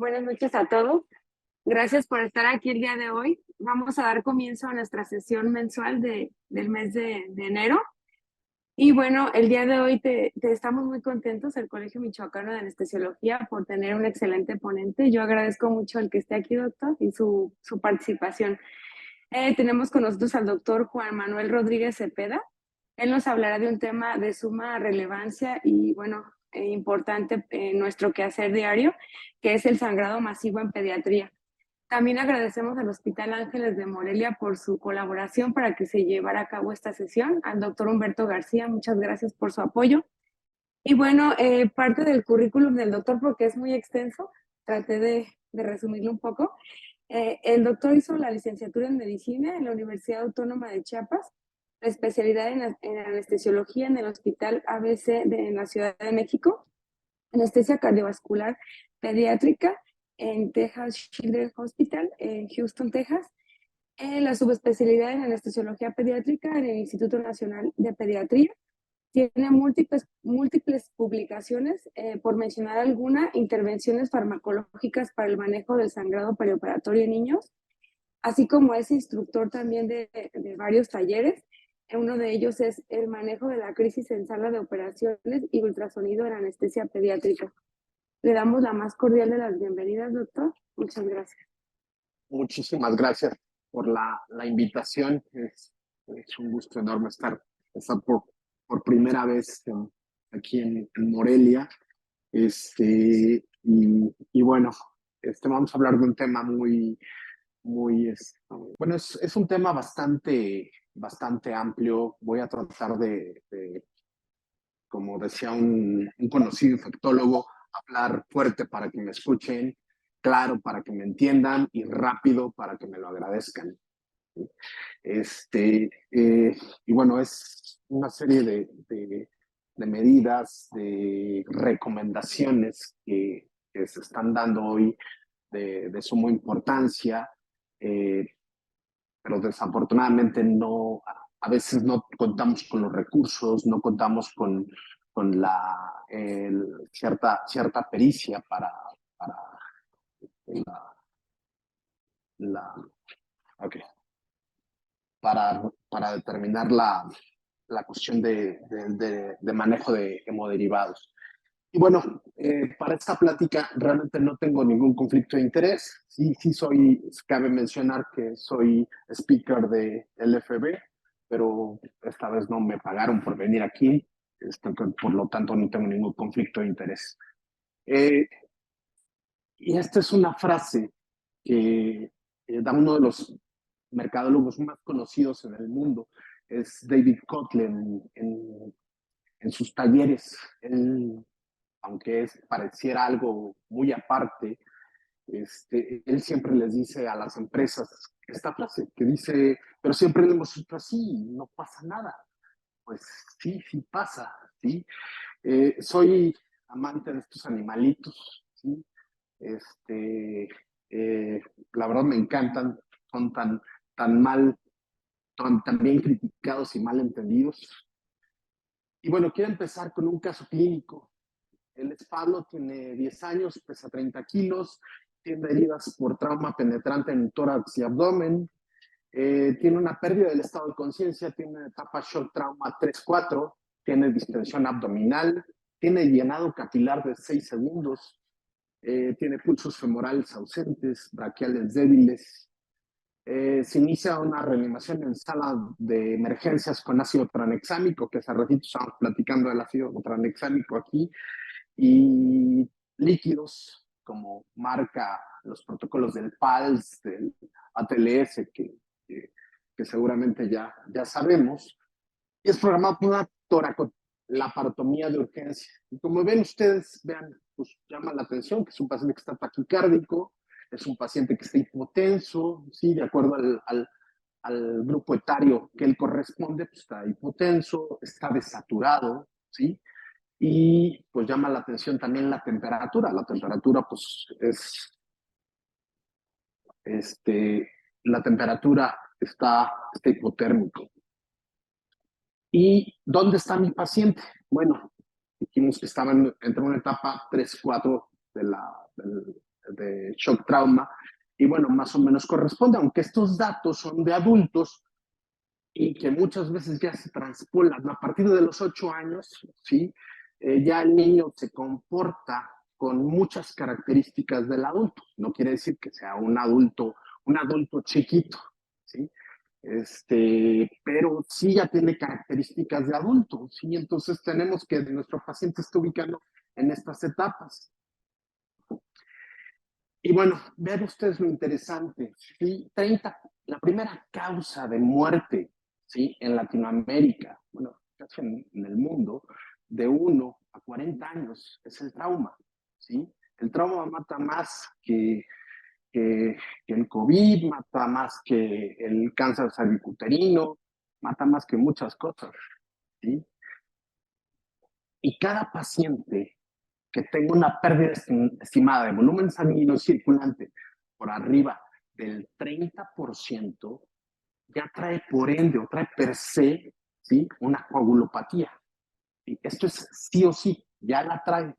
Buenas noches a todos. Gracias por estar aquí el día de hoy. Vamos a dar comienzo a nuestra sesión mensual del mes de enero. Y bueno, el día de hoy te estamos muy contentos, el Colegio Michoacano de Anestesiología, por tener un excelente ponente. Yo agradezco mucho el que esté aquí, doctor, y su participación. Tenemos con nosotros al doctor Juan Manuel Rodríguez Cepeda. Él nos hablará de un tema de suma relevancia y, bueno, importante en nuestro quehacer diario, que es el sangrado masivo en pediatría. También agradecemos al Hospital Ángeles de Morelia por su colaboración para que se llevara a cabo esta sesión. Al doctor Humberto García, muchas gracias por su apoyo. Y bueno, parte del currículum del doctor, porque es muy extenso, traté de resumirlo un poco. El doctor hizo la licenciatura en medicina en la Universidad Autónoma de Chiapas, la especialidad en anestesiología en el Hospital ABC en la Ciudad de México, anestesia cardiovascular pediátrica en Texas Children's Hospital en Houston, Texas, la subespecialidad en anestesiología pediátrica en el Instituto Nacional de Pediatría. Tiene múltiples publicaciones, por mencionar alguna, intervenciones farmacológicas para el manejo del sangrado perioperatorio en niños, así como es instructor también de varios talleres. Uno de ellos es el manejo de la crisis en sala de operaciones y ultrasonido en anestesia pediátrica. Le damos la más cordial de las bienvenidas, doctor. Muchas gracias. Muchísimas gracias por la invitación. Es un gusto enorme estar por primera vez aquí en Morelia. Y bueno, vamos a hablar de un tema bueno, es un tema bastante amplio. Voy a tratar como decía un conocido infectólogo, hablar fuerte para que me escuchen, claro para que me entiendan y rápido para que me lo agradezcan. Y bueno, es una serie de medidas, de recomendaciones que se están dando hoy de suma importancia, pero desafortunadamente a veces no contamos con los recursos, no contamos con cierta pericia para la, la okay, para determinar la cuestión de manejo de hemoderivados. Y bueno, para esta plática realmente no tengo ningún conflicto de interés. Sí, cabe mencionar que soy speaker de LFB, pero esta vez no me pagaron por venir aquí, por lo tanto no tengo ningún conflicto de interés. Y esta es una frase que da uno de los mercadólogos más conocidos en el mundo, es David Kotler en sus talleres. Él, aunque pareciera algo muy aparte, él siempre les dice a las empresas esta frase que dice, pero siempre lo hemos hecho así, no pasa nada. Pues sí, sí pasa, ¿sí? Soy amante de estos animalitos, ¿sí? La verdad me encantan, son tan bien criticados y mal entendidos. Y bueno, quiero empezar con un caso clínico. Él es Pablo, tiene 10 años, pesa 30 kilos, tiene heridas por trauma penetrante en tórax y abdomen, tiene una pérdida del estado de conciencia, tiene etapa shock trauma 3-4, tiene distensión abdominal, tiene llenado capilar de 6 segundos, tiene pulsos femorales ausentes, braquiales débiles. Se inicia una reanimación en sala de emergencias con ácido tranexámico, que hace ratito estábamos platicando del ácido tranexámico aquí, y líquidos, como marca los protocolos del PALS, del ATLS, que seguramente ya sabemos, y es programado por una toracolaparotomía de urgencia. Y como ven ustedes, pues llama la atención que es un paciente que está taquicárdico, es un paciente que está hipotenso, ¿sí? De acuerdo al grupo etario que él corresponde, pues está hipotenso, está desaturado, ¿sí? Y pues llama la atención también la temperatura. La temperatura, pues la temperatura está hipotérmico. ¿Y dónde está mi paciente? Bueno, dijimos que estaba entre una etapa 3-4 del de shock trauma, y bueno, más o menos corresponde, aunque estos datos son de adultos y que muchas veces ya se transpolan a partir de los 8 años, ¿sí? Ya el niño se comporta con muchas características del adulto. No quiere decir que sea un adulto chiquito, ¿sí? Pero sí ya tiene características de adulto, ¿sí? Entonces tenemos que nuestro paciente esté ubicando en estas etapas. Y bueno, vean ustedes lo interesante, ¿sí? La primera causa de muerte, ¿sí? En Latinoamérica, bueno, casi en el mundo, de 1 a 40 años, es el trauma, ¿sí? El trauma mata más que el COVID, mata más que el cáncer cervicuterino, mata más que muchas cosas, ¿sí? Y cada paciente que tenga una pérdida estimada de volumen sanguíneo circulante por arriba del 30%, ya trae por ende o trae per se, ¿sí? Una coagulopatía. Y esto es sí o sí, ya la trae.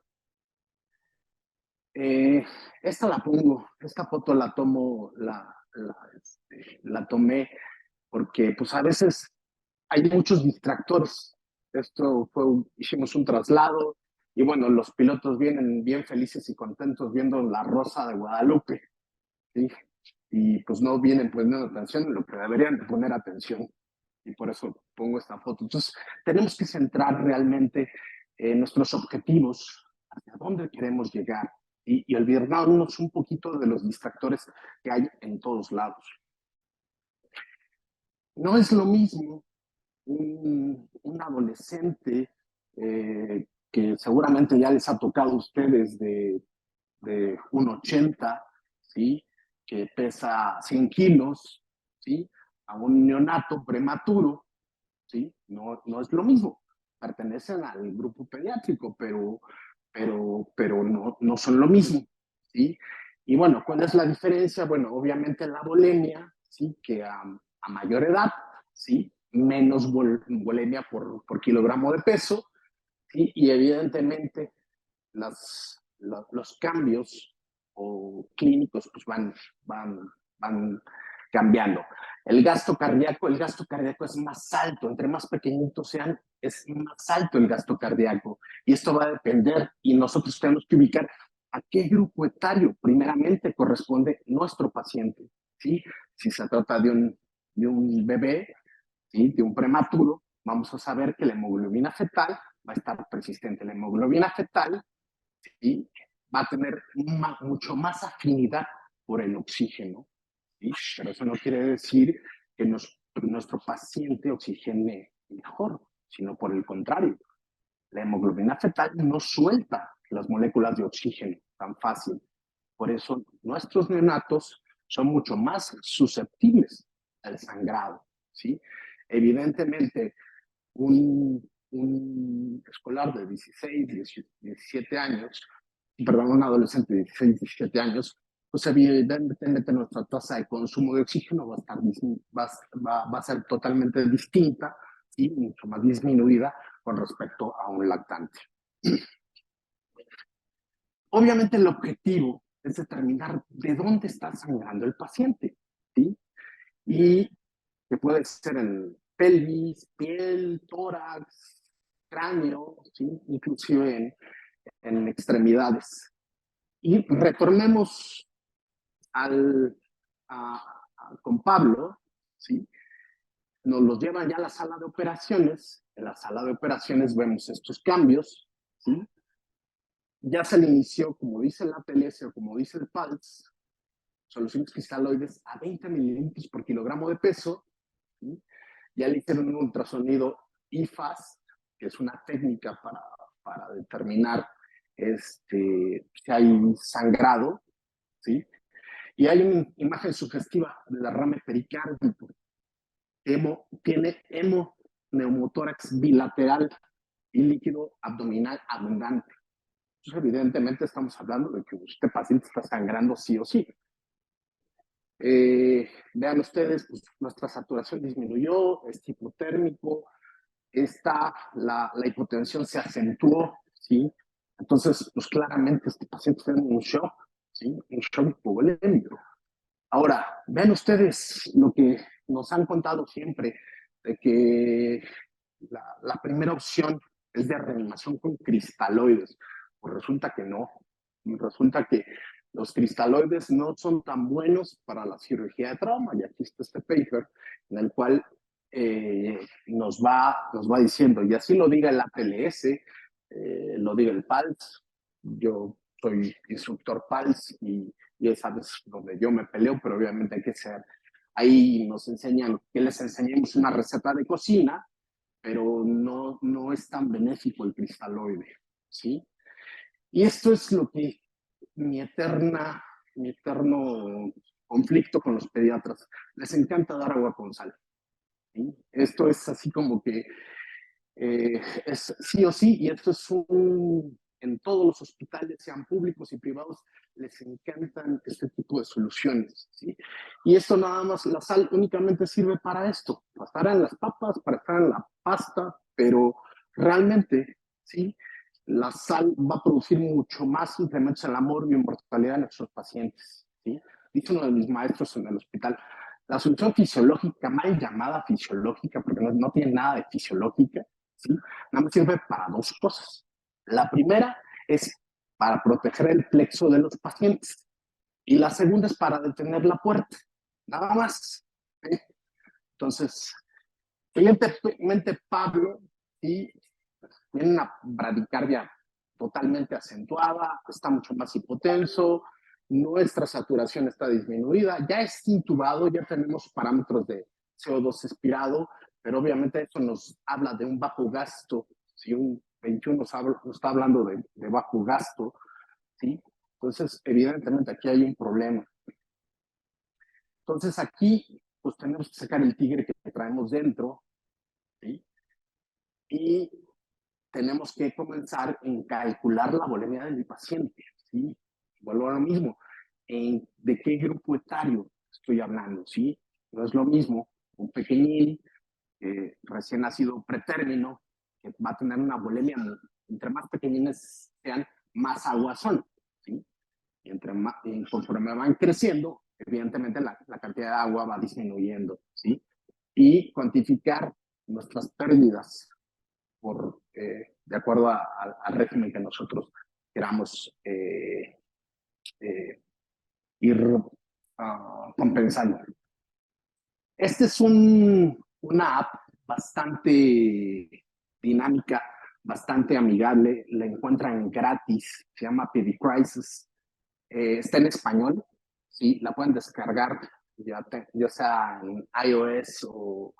Esta la pongo, esta foto la tomo, la tomé porque pues a veces hay muchos distractores. Hicimos un traslado y bueno, los pilotos vienen bien felices y contentos viendo la Rosa de Guadalupe, ¿sí? Y pues no vienen poniendo atención en lo que deberían de poner atención. Y por eso pongo esta foto. Entonces, tenemos que centrar realmente nuestros objetivos, hacia dónde queremos llegar y olvidarnos un poquito de los distractores que hay en todos lados. No es lo mismo un adolescente que seguramente ya les ha tocado a ustedes de 1,80, ¿sí? Que pesa 100 kilos, ¿sí? A un neonato prematuro, ¿sí? No es lo mismo. Pertenecen al grupo pediátrico, pero no son lo mismo, ¿sí? Y bueno, ¿cuál es la diferencia? Bueno, obviamente la bulimia, ¿sí? Que a mayor edad, ¿sí? Menos bulimia por kilogramo de peso, ¿sí? Y evidentemente los cambios o clínicos pues van cambiando. El gasto cardíaco es más alto, entre más pequeñitos sean, es más alto el gasto cardíaco. Y esto va a depender y nosotros tenemos que ubicar a qué grupo etario primeramente corresponde nuestro paciente, ¿sí? Si se trata de un bebé, ¿sí? De un prematuro, vamos a saber que la hemoglobina fetal va a estar persistente. La hemoglobina fetal, ¿sí? Va a tener mucho más afinidad por el oxígeno, ¿sí? Pero eso no quiere decir que nuestro paciente oxigene mejor, sino por el contrario. La hemoglobina fetal no suelta las moléculas de oxígeno tan fácil. Por eso nuestros neonatos son mucho más susceptibles al sangrado, ¿sí? Evidentemente, un escolar de 16, 17 años, perdón, un adolescente de 16, 17 años, pues evidentemente nuestra tasa de consumo de oxígeno va a ser totalmente distinta y mucho más disminuida con respecto a un lactante. Obviamente el objetivo es determinar de dónde está sangrando el paciente, ¿sí? Y que puede ser en pelvis, piel, tórax, cráneo, ¿sí? Inclusive en extremidades. Y retornemos con Pablo, ¿sí? Nos los llevan ya a la sala de operaciones. En la sala de operaciones vemos estos cambios, ¿sí? Ya se le inició, como dice la TLS o como dice el PALS, soluciones cristaloides a 20 mililitros por kilogramo de peso, ¿sí? Ya le hicieron un ultrasonido IFAS, que es una técnica para determinar si hay sangrado, ¿sí? Y hay una imagen sugestiva del derrame pericárdico. Tiene hemoneumotórax bilateral y líquido abdominal abundante. Entonces, evidentemente, estamos hablando de que este paciente está sangrando sí o sí. Vean ustedes, pues, nuestra saturación disminuyó, es hipotérmico, la hipotensión se acentuó, ¿sí? Entonces, pues claramente este paciente está en un shock, ¿sí? Un shock hipovolémico. Ahora, vean ustedes lo que nos han contado siempre, de que la primera opción es de reanimación con cristaloides. Pues resulta que no. Resulta que los cristaloides no son tan buenos para la cirugía de trauma. Y aquí está este paper en el cual nos va diciendo, y así lo diga el APLS, lo diga el PALS. Yo soy instructor PALS y ya sabes donde yo me peleo, pero obviamente hay que ser. Ahí nos enseñan que les enseñemos una receta de cocina, pero no es tan benéfico el cristaloide, ¿sí? Y esto es lo que mi eterno conflicto con los pediatras. Les encanta dar agua con sal, ¿sí? Esto es así como que es sí o sí, y esto es en todos los hospitales, sean públicos y privados, les encantan este tipo de soluciones, ¿sí? Y esto nada más, la sal únicamente sirve para esto, para estar en las papas, para estar en la pasta, pero realmente, ¿sí? La sal va a producir mucho más incrementos en la mortalidad de nuestros pacientes, ¿sí? Dice uno de mis maestros en el hospital, la solución fisiológica, mal llamada fisiológica, porque no tiene nada de fisiológica, ¿sí? Nada más sirve para dos cosas. La primera es para proteger el plexo de los pacientes y la segunda es para detener la puerta. Nada más. ¿Sí? Entonces, evidentemente Pablo ¿sí? tiene una bradicardia totalmente acentuada, está mucho más hipotenso, nuestra saturación está disminuida, ya es intubado, ya tenemos parámetros de CO2 expirado, pero obviamente eso nos habla de un bajo gasto, si un 21 nos está hablando de bajo gasto, ¿sí? Entonces, evidentemente aquí hay un problema. Entonces aquí, pues tenemos que sacar el tigre que traemos dentro, ¿sí? Y tenemos que comenzar en calcular la volemia de mi paciente, ¿sí? Vuelvo a lo mismo, ¿de qué grupo etario estoy hablando, sí? No es lo mismo un pequeñín recién nacido pretérmino, que va a tener una volemia, entre más pequeñines sean, más agua son, ¿sí? Y conforme van creciendo, evidentemente la cantidad de agua va disminuyendo, ¿sí? Y cuantificar nuestras pérdidas de acuerdo al régimen que nosotros queramos ir compensando. Este es una app bastante dinámica, bastante amigable, la encuentran gratis, se llama PediCrisis, está en español, sí, la pueden descargar ya sea en iOS o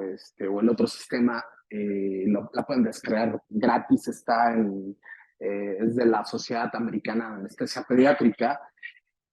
el otro sistema, la pueden descargar gratis, es de la Sociedad Americana de Anestesia Pediátrica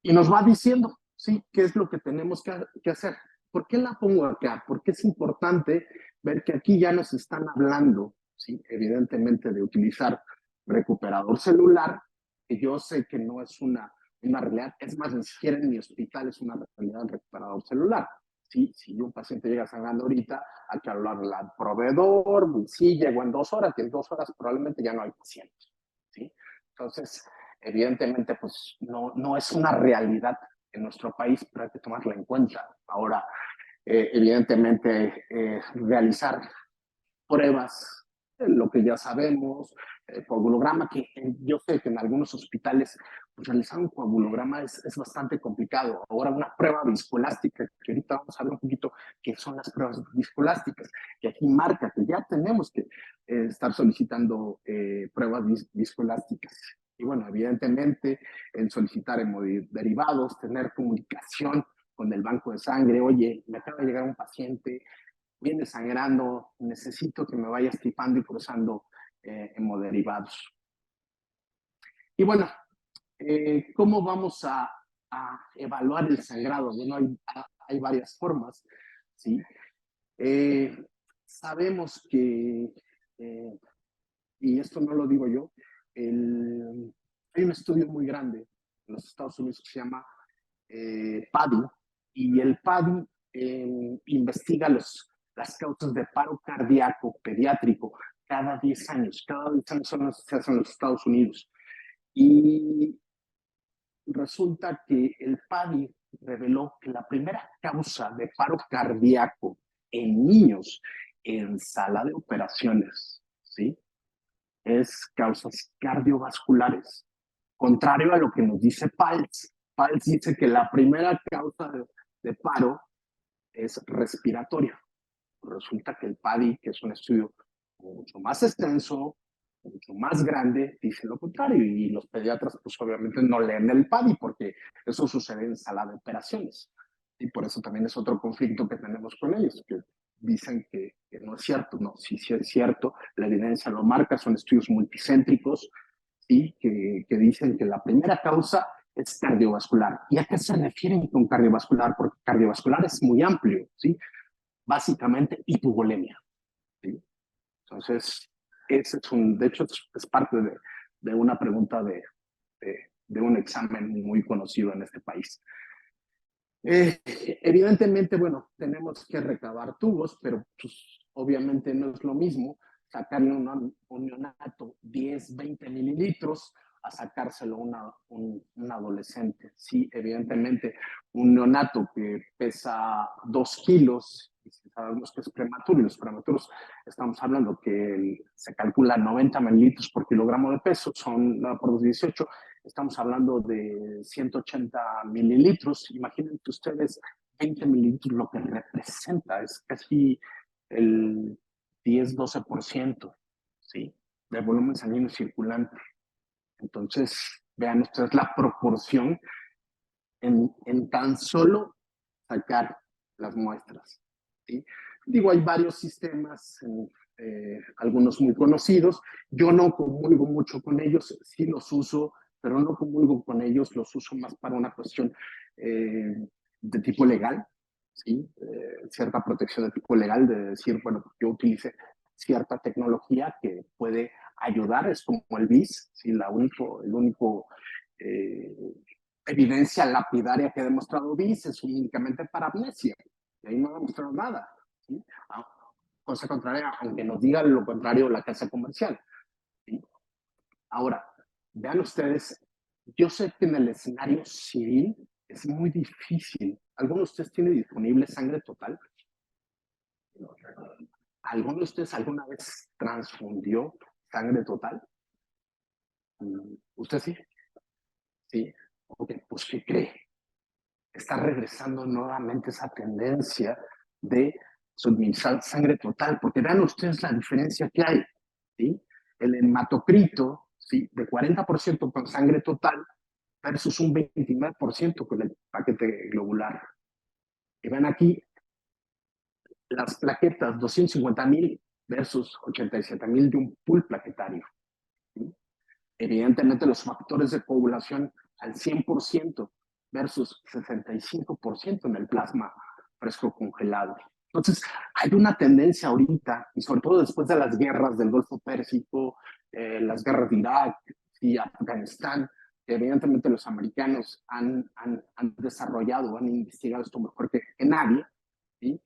y nos va diciendo, sí, qué es lo que tenemos que hacer. ¿Por qué la pongo acá? Porque es importante ver que aquí ya nos están hablando, sí, evidentemente de utilizar recuperador celular, que yo sé que no es una realidad, es más, ni siquiera en mi hospital es una realidad el recuperador celular. Sí, si un paciente llega sangrando ahorita, hay que hablarle al proveedor, sí, llegó en 2 horas, y en 2 horas probablemente ya no hay pacientes. ¿Sí? Entonces, evidentemente, pues no es una realidad en nuestro país, pero hay que tomarla en cuenta. Ahora, evidentemente, realizar pruebas, lo que ya sabemos, coagulograma, que yo sé que en algunos hospitales pues, realizar un coagulograma es bastante complicado. Ahora una prueba viscoelástica, que ahorita vamos a ver un poquito qué son las pruebas viscoelásticas, que aquí marca que ya tenemos que estar solicitando pruebas viscoelásticas. Y bueno, evidentemente, en solicitar hemoderivados, tener comunicación con el banco de sangre, oye, me acaba de llegar un paciente, viene sangrando, necesito que me vaya estipando y cruzando hemoderivados. Y bueno, ¿cómo vamos a evaluar el sangrado? Bueno, hay varias formas, ¿sí? Sabemos que, y esto no lo digo yo, hay un estudio muy grande en los Estados Unidos que se llama PADI, y el PADI investiga las causas de paro cardíaco pediátrico cada 10 años. Cada 10 años se hace en los Estados Unidos. Y resulta que el PADI reveló que la primera causa de paro cardíaco en niños en sala de operaciones, ¿sí? Es causas cardiovasculares. Contrario a lo que nos dice PALS. PALS dice que la primera causa de paro es respiratoria. Resulta que el PADI, que es un estudio mucho más extenso, mucho más grande, dice lo contrario. Y los pediatras, pues obviamente no leen el PADI porque eso sucede en sala de operaciones. Y por eso también es otro conflicto que tenemos con ellos, que dicen que no es cierto. No, sí, sí es cierto. La evidencia lo marca, son estudios multicéntricos, ¿sí? Que dicen que la primera causa es cardiovascular. ¿Y a qué se refieren con cardiovascular? Porque cardiovascular es muy amplio, ¿sí? Básicamente hipovolemia, ¿sí? Entonces, ese es de hecho, es parte de una pregunta de un examen muy conocido en este país. Evidentemente, bueno, tenemos que recabar tubos, pero pues, obviamente no es lo mismo sacarle un neonato 10, 20 mililitros a sacárselo a un adolescente. Sí, evidentemente, un neonato que pesa 2 kilos, y si sabemos que es prematuro, y los prematuros estamos hablando que se calcula 90 mililitros por kilogramo de peso, son por los 18, estamos hablando de 180 mililitros. Imagínense ustedes 20 mililitros, lo que representa es casi el 10-12%, ¿sí? De volumen sanguíneo circulante. Entonces, vean ustedes la proporción en tan solo sacar las muestras, ¿sí? Digo, hay varios sistemas, algunos muy conocidos. Yo no comulgo mucho con ellos, sí los uso, pero no comulgo con ellos, los uso más para una cuestión de tipo legal, ¿sí? Cierta protección de tipo legal, de decir, bueno, yo utilice cierta tecnología que puede ayudar, es como el BIS, ¿sí? El único evidencia lapidaria que ha demostrado BIS es únicamente para amnesia. Y ahí no ha demostrado nada, ¿sí? Cosa contraria, aunque nos diga lo contrario la casa comercial, ¿sí? Ahora, vean ustedes, yo sé que en el escenario civil es muy difícil. ¿Alguno de ustedes tiene disponible sangre total? ¿Alguno de ustedes alguna vez transfundió sangre total? ¿Usted sí? Sí. Ok, pues ¿qué cree? Está regresando nuevamente esa tendencia de suministrar sangre total, porque vean ustedes la diferencia que hay, ¿sí? El hematocrito, ¿sí? De 40% con sangre total versus un 29% con el paquete globular. Y ven aquí las plaquetas, 250,000 versus 87,000 de un pool plaquetario, ¿sí? Evidentemente los factores de coagulación al 100% versus 65% en el plasma fresco congelado. Entonces, hay una tendencia ahorita, y sobre todo después de las guerras del Golfo Pérsico, las guerras de Irak y Afganistán, que evidentemente los americanos han desarrollado, han investigado esto mejor que nadie, ¿sí?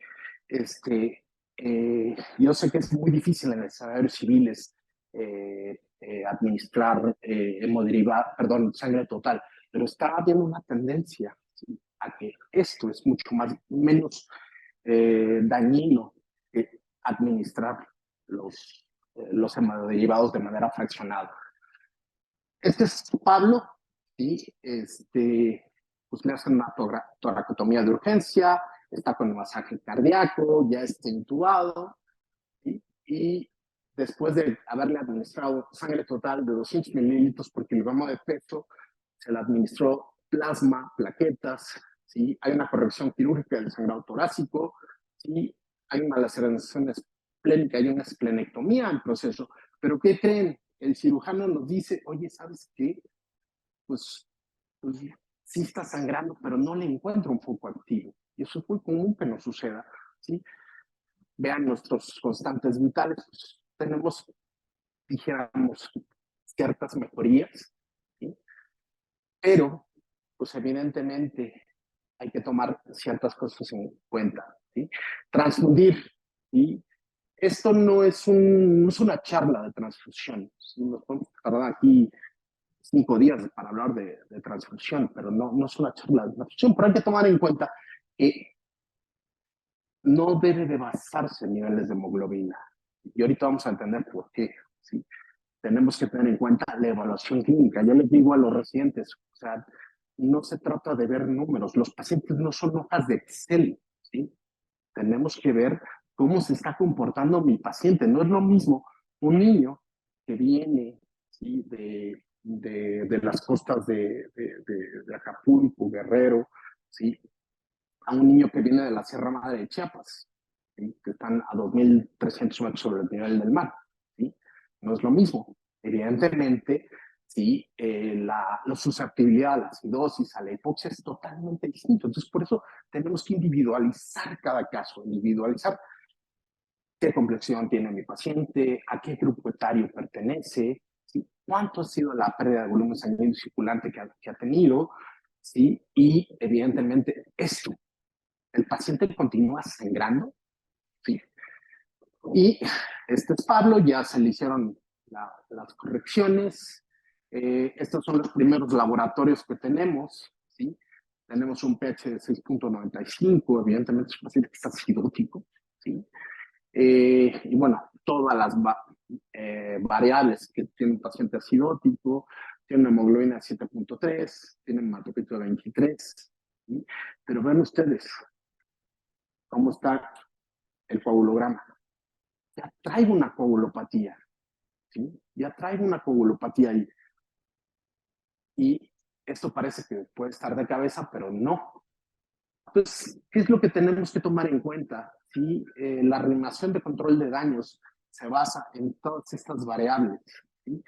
Yo sé que es muy difícil en escenarios civiles administrar perdón, sangre total, pero está habiendo una tendencia, ¿sí? A que esto es mucho menos dañino que administrar los hemoderivados de manera fraccionada. Este es Pablo, ¿sí? Pues le hacen una toracotomía de urgencia, está con masaje cardíaco, ya está intubado, ¿sí? Y después de haberle administrado sangre total de 200 mililitros por kilogramo de peso, se le administró plasma, plaquetas, ¿sí? Hay una corrección quirúrgica del sangrado torácico, ¿sí? Hay una laceración esplénica, hay una esplenectomía en proceso. Pero ¿qué creen? El cirujano nos dice, oye, ¿sabes qué? Pues sí está sangrando, pero no le encuentro un foco activo. Y eso es muy común que nos suceda, ¿sí? Vean nuestros constantes vitales, pues, tenemos, dijéramos, ciertas mejorías, ¿sí? Pero, pues evidentemente hay que tomar ciertas cosas en cuenta, ¿sí? Transfundir, ¿sí? Esto no es una charla de transfusión, ¿sí? Nos podemos tardar aquí 5 días para hablar de transfusión, pero no es una charla de transfusión, pero hay que tomar en cuenta que no debe de basarse en niveles de hemoglobina. Y ahorita vamos a entender por qué. ¿Sí? Tenemos que tener en cuenta la evaluación clínica. Yo les digo a los residentes, o sea, no se trata de ver números. Los pacientes no son hojas de Excel. ¿Sí? Tenemos que ver cómo se está comportando mi paciente. No es lo mismo un niño que viene, ¿sí?, de las costas de Acapulco, Guerrero, ¿sí?, a un niño que viene de la Sierra Madre de Chiapas, ¿sí?, que están a 2.300 metros sobre el nivel del mar. ¿Sí? No es lo mismo. Evidentemente, ¿sí?, la susceptibilidad a la acidosis, a la hipoxia es totalmente distinto. Entonces, por eso tenemos que individualizar cada caso, individualizar qué complexión tiene mi paciente, a qué grupo etario pertenece, ¿sí?, cuánto ha sido la pérdida de volumen sanguíneo circulante que ha tenido, ¿sí?, y evidentemente esto, el paciente continúa sangrando, ¿sí? Y este es Pablo, ya se le hicieron las correcciones. Estos son los primeros laboratorios que tenemos, ¿sí? Tenemos un pH de 6.95, evidentemente es un paciente que está acidótico, ¿sí? Y bueno, todas las variables que tiene un paciente acidótico, tiene una hemoglobina de 7.3, tiene un hematocrito de 23, ¿sí? Pero ven ustedes cómo está el coagulograma. Ya traigo una coagulopatía, ¿sí? Ya traigo una coagulopatía ahí. Y esto parece que puede estar de cabeza, pero no. Entonces, ¿qué es lo que tenemos que tomar en cuenta? ¿Sí? La reanimación de control de daños se basa en todas estas variables, ¿sí?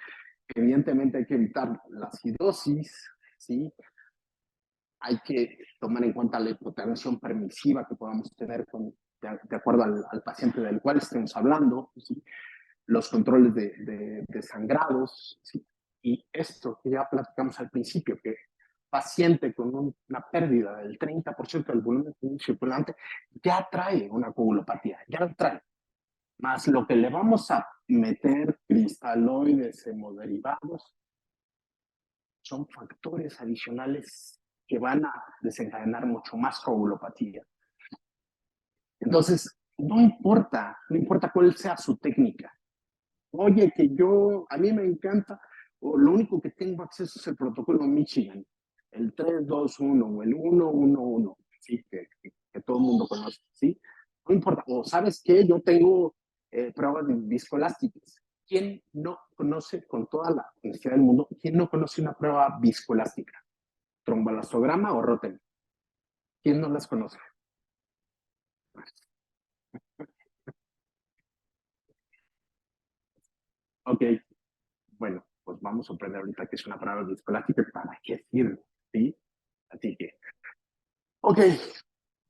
Evidentemente hay que evitar la acidosis, ¿sí? Hay que tomar en cuenta la hipotensión permisiva que podamos tener de acuerdo al paciente del cual estemos hablando, ¿sí? Los controles de sangrados, ¿sí? Y esto que ya platicamos al principio, que paciente con una pérdida del 30% del volumen circulante ya trae una coagulopatía, ya lo trae. Más lo que le vamos a meter, cristaloides, hemoderivados, son factores adicionales que van a desencadenar mucho más coagulopatía. Entonces, no importa cuál sea su técnica. Oye, que a mí me encanta, o lo único que tengo acceso es el protocolo Michigan, el 3-2-1 o el 1-1-1, ¿sí? Que todo el mundo conoce, ¿sí? No importa. O ¿sabes qué? Yo tengo pruebas viscoelásticas. ¿Quién no conoce, con toda la necesidad del mundo, quién no conoce una prueba viscoelástica? ¿Tromboelastograma o Rotem? ¿Quién no las conoce? Ok, bueno, pues vamos a aprender ahorita qué es una prueba viscoelástica y para qué sirve, ¿sí? Así que, ok,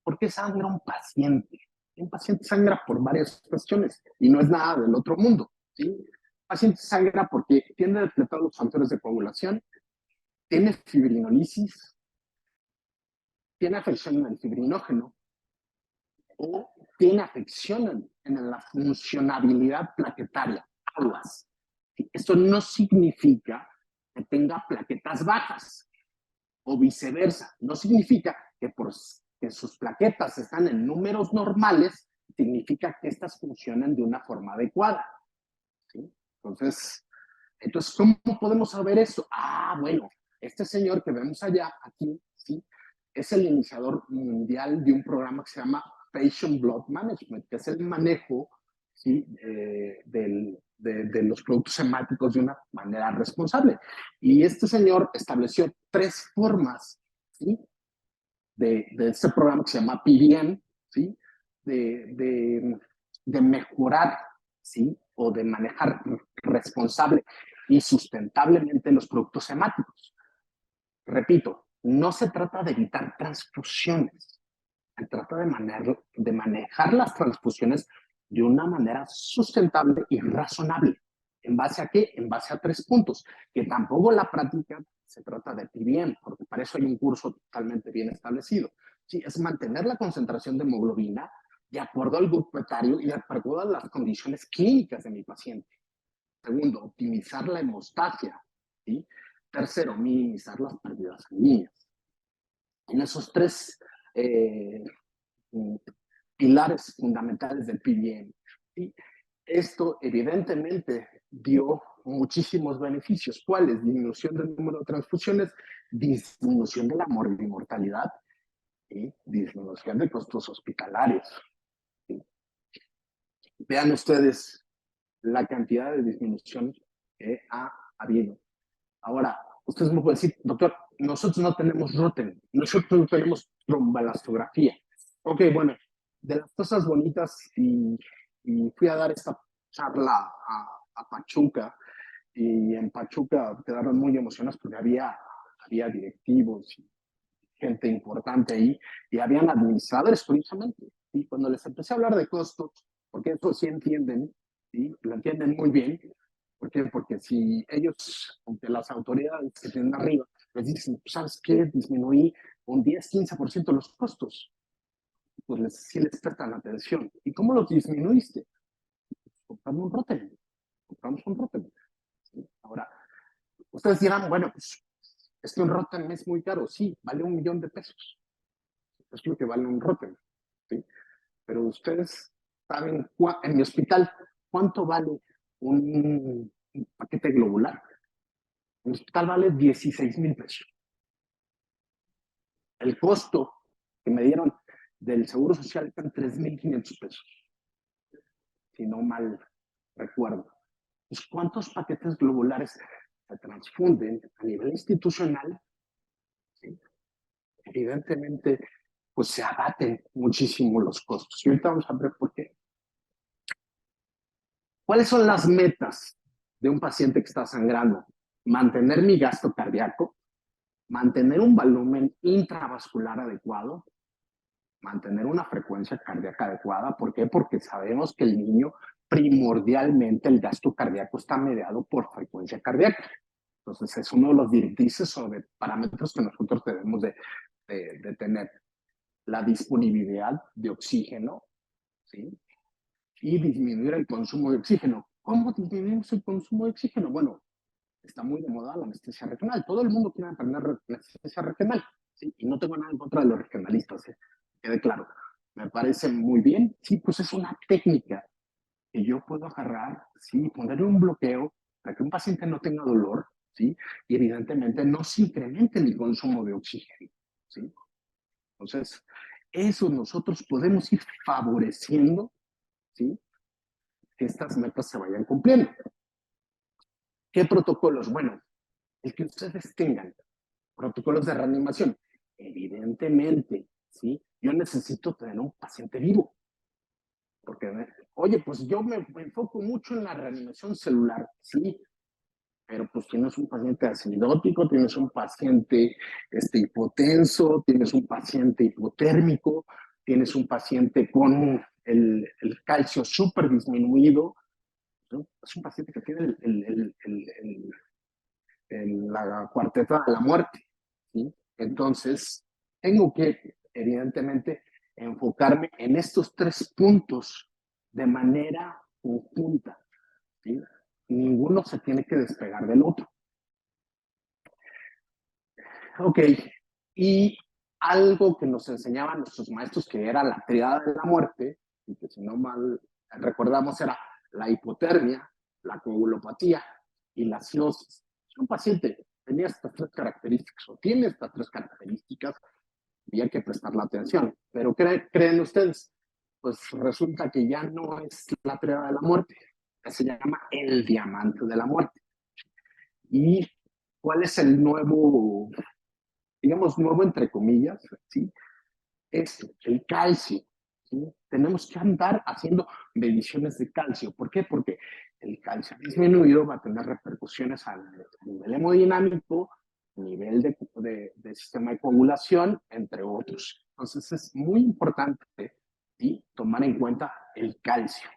¿por qué sangra un paciente? Un paciente sangra por varias cuestiones y no es nada del otro mundo, ¿sí? El paciente sangra porque tiene depletados los factores de coagulación, tiene fibrinolisis, tiene afección en el fibrinógeno o tiene afección en la funcionabilidad plaquetaria, aguas. Esto no significa que tenga plaquetas bajas o viceversa. No significa que que sus plaquetas están en números normales, significa que estas funcionan de una forma adecuada. ¿Sí? Entonces, ¿cómo podemos saber eso? Ah, bueno, este señor que vemos allá, aquí, ¿sí?, es el iniciador mundial de un programa que se llama Patient Blood Management, que es el manejo, ¿sí?, de los productos hemáticos de una manera responsable. Y este señor estableció 3 formas, ¿sí?, de este programa que se llama PBM, ¿sí?, de mejorar, ¿sí?, o de manejar responsable y sustentablemente los productos hemáticos. Repito, no se trata de evitar transfusiones, se trata de manejar las transfusiones de una manera sustentable y razonable. ¿En base a qué? En base a 3 puntos, que tampoco la práctica se trata de ti bien, porque para eso hay un curso totalmente bien establecido. Sí, es mantener la concentración de hemoglobina de acuerdo al grupo etario y de acuerdo a las condiciones clínicas de mi paciente. Segundo, optimizar la hemostasia, ¿sí? Tercero, minimizar las pérdidas sanguíneas. En esos tres pilares fundamentales del PBM. ¿Sí? Esto evidentemente dio muchísimos beneficios. ¿Cuáles? Disminución del número de transfusiones, disminución de la mortalidad y disminución de costos hospitalarios. ¿Sí? Vean ustedes la cantidad de disminución que ha habido. Ahora, ustedes me pueden decir, doctor, nosotros no tenemos Rotem, nosotros no tenemos trombalastografía. Ok, bueno, de las cosas bonitas, y fui a dar esta charla a Pachuca, y en Pachuca quedaron muy emocionados porque había directivos y gente importante ahí, y habían administradores, curiosamente. Y cuando les empecé a hablar de costos, porque eso sí entienden, ¿sí? Lo entienden muy bien. ¿Por qué? Porque si ellos, ante las autoridades que tienen arriba, les dicen, ¿sabes qué? Disminuí un 10-15% los costos, pues sí les prestan atención. ¿Y cómo los disminuiste? Comprando un Rotem. Compramos un Rotem. ¿Sí? Ahora, ustedes dirán, bueno, pues es que un Rotem es muy caro. Sí, vale $1,000,000. Es lo que vale un Rotem. ¿Sí? Pero ustedes saben, en mi hospital, ¿cuánto vale un paquete globular? En mi hospital vale $16,000. El costo que me dieron del Seguro Social eran $3,500, si no mal recuerdo. Pues, ¿cuántos paquetes globulares se transfunden a nivel institucional? ¿Sí? Evidentemente, pues se abaten muchísimo los costos. Y ahorita vamos a ver por qué. ¿Cuáles son las metas de un paciente que está sangrando? Mantener mi gasto cardíaco, mantener un volumen intravascular adecuado, mantener una frecuencia cardíaca adecuada. ¿Por qué? Porque sabemos que el niño, primordialmente, el gasto cardíaco está mediado por frecuencia cardíaca. Entonces, es uno de los directrices sobre parámetros que nosotros debemos de tener. La disponibilidad de oxígeno, ¿sí? Y disminuir el consumo de oxígeno. ¿Cómo disminuimos el consumo de oxígeno? Bueno, está muy de moda la anestesia regional. Todo el mundo quiere aprender anestesia regional, ¿sí? Y no tengo nada en contra de los regionalistas, ¿eh? Quede claro. Me parece muy bien. Sí, pues es una técnica que yo puedo agarrar, ¿sí? Ponerle un bloqueo para que un paciente no tenga dolor, ¿sí? Y evidentemente no se incremente el consumo de oxígeno, ¿sí? Entonces, eso nosotros podemos ir favoreciendo, ¿sí? Que estas metas se vayan cumpliendo. ¿Qué protocolos? Bueno, el que ustedes tengan protocolos de reanimación. Evidentemente, ¿sí? Yo necesito tener un paciente vivo. Porque, oye, pues yo me enfoco mucho en la reanimación celular, ¿sí? Pero pues tienes un paciente acidótico, tienes un paciente hipotenso, tienes un paciente hipotérmico, tienes un paciente con el calcio súper disminuido, ¿no? Es un paciente que tiene la cuarteta de la muerte, ¿sí? Entonces, tengo que, evidentemente, enfocarme en estos tres puntos de manera conjunta, ¿sí? Ninguno se tiene que despegar del otro. Ok, y algo que nos enseñaban nuestros maestros, que era la triada de la muerte, y que si no mal recordamos era la hipotermia, la coagulopatía y la cirrosis. Si un paciente tenía estas tres características o tiene estas tres características, y hay que prestarle atención. Pero ¿creen ustedes? Pues resulta que ya no es la triada de la muerte, se llama el diamante de la muerte. ¿Y cuál es el nuevo, digamos, nuevo entre comillas, ¿sí? Esto, el calcio, ¿sí? Tenemos que andar haciendo mediciones de calcio. ¿Por qué? Porque el calcio disminuido va a tener repercusiones a nivel hemodinámico, nivel de sistema de coagulación, entre otros. Entonces es muy importante, ¿sí? Tomar en cuenta el calcio.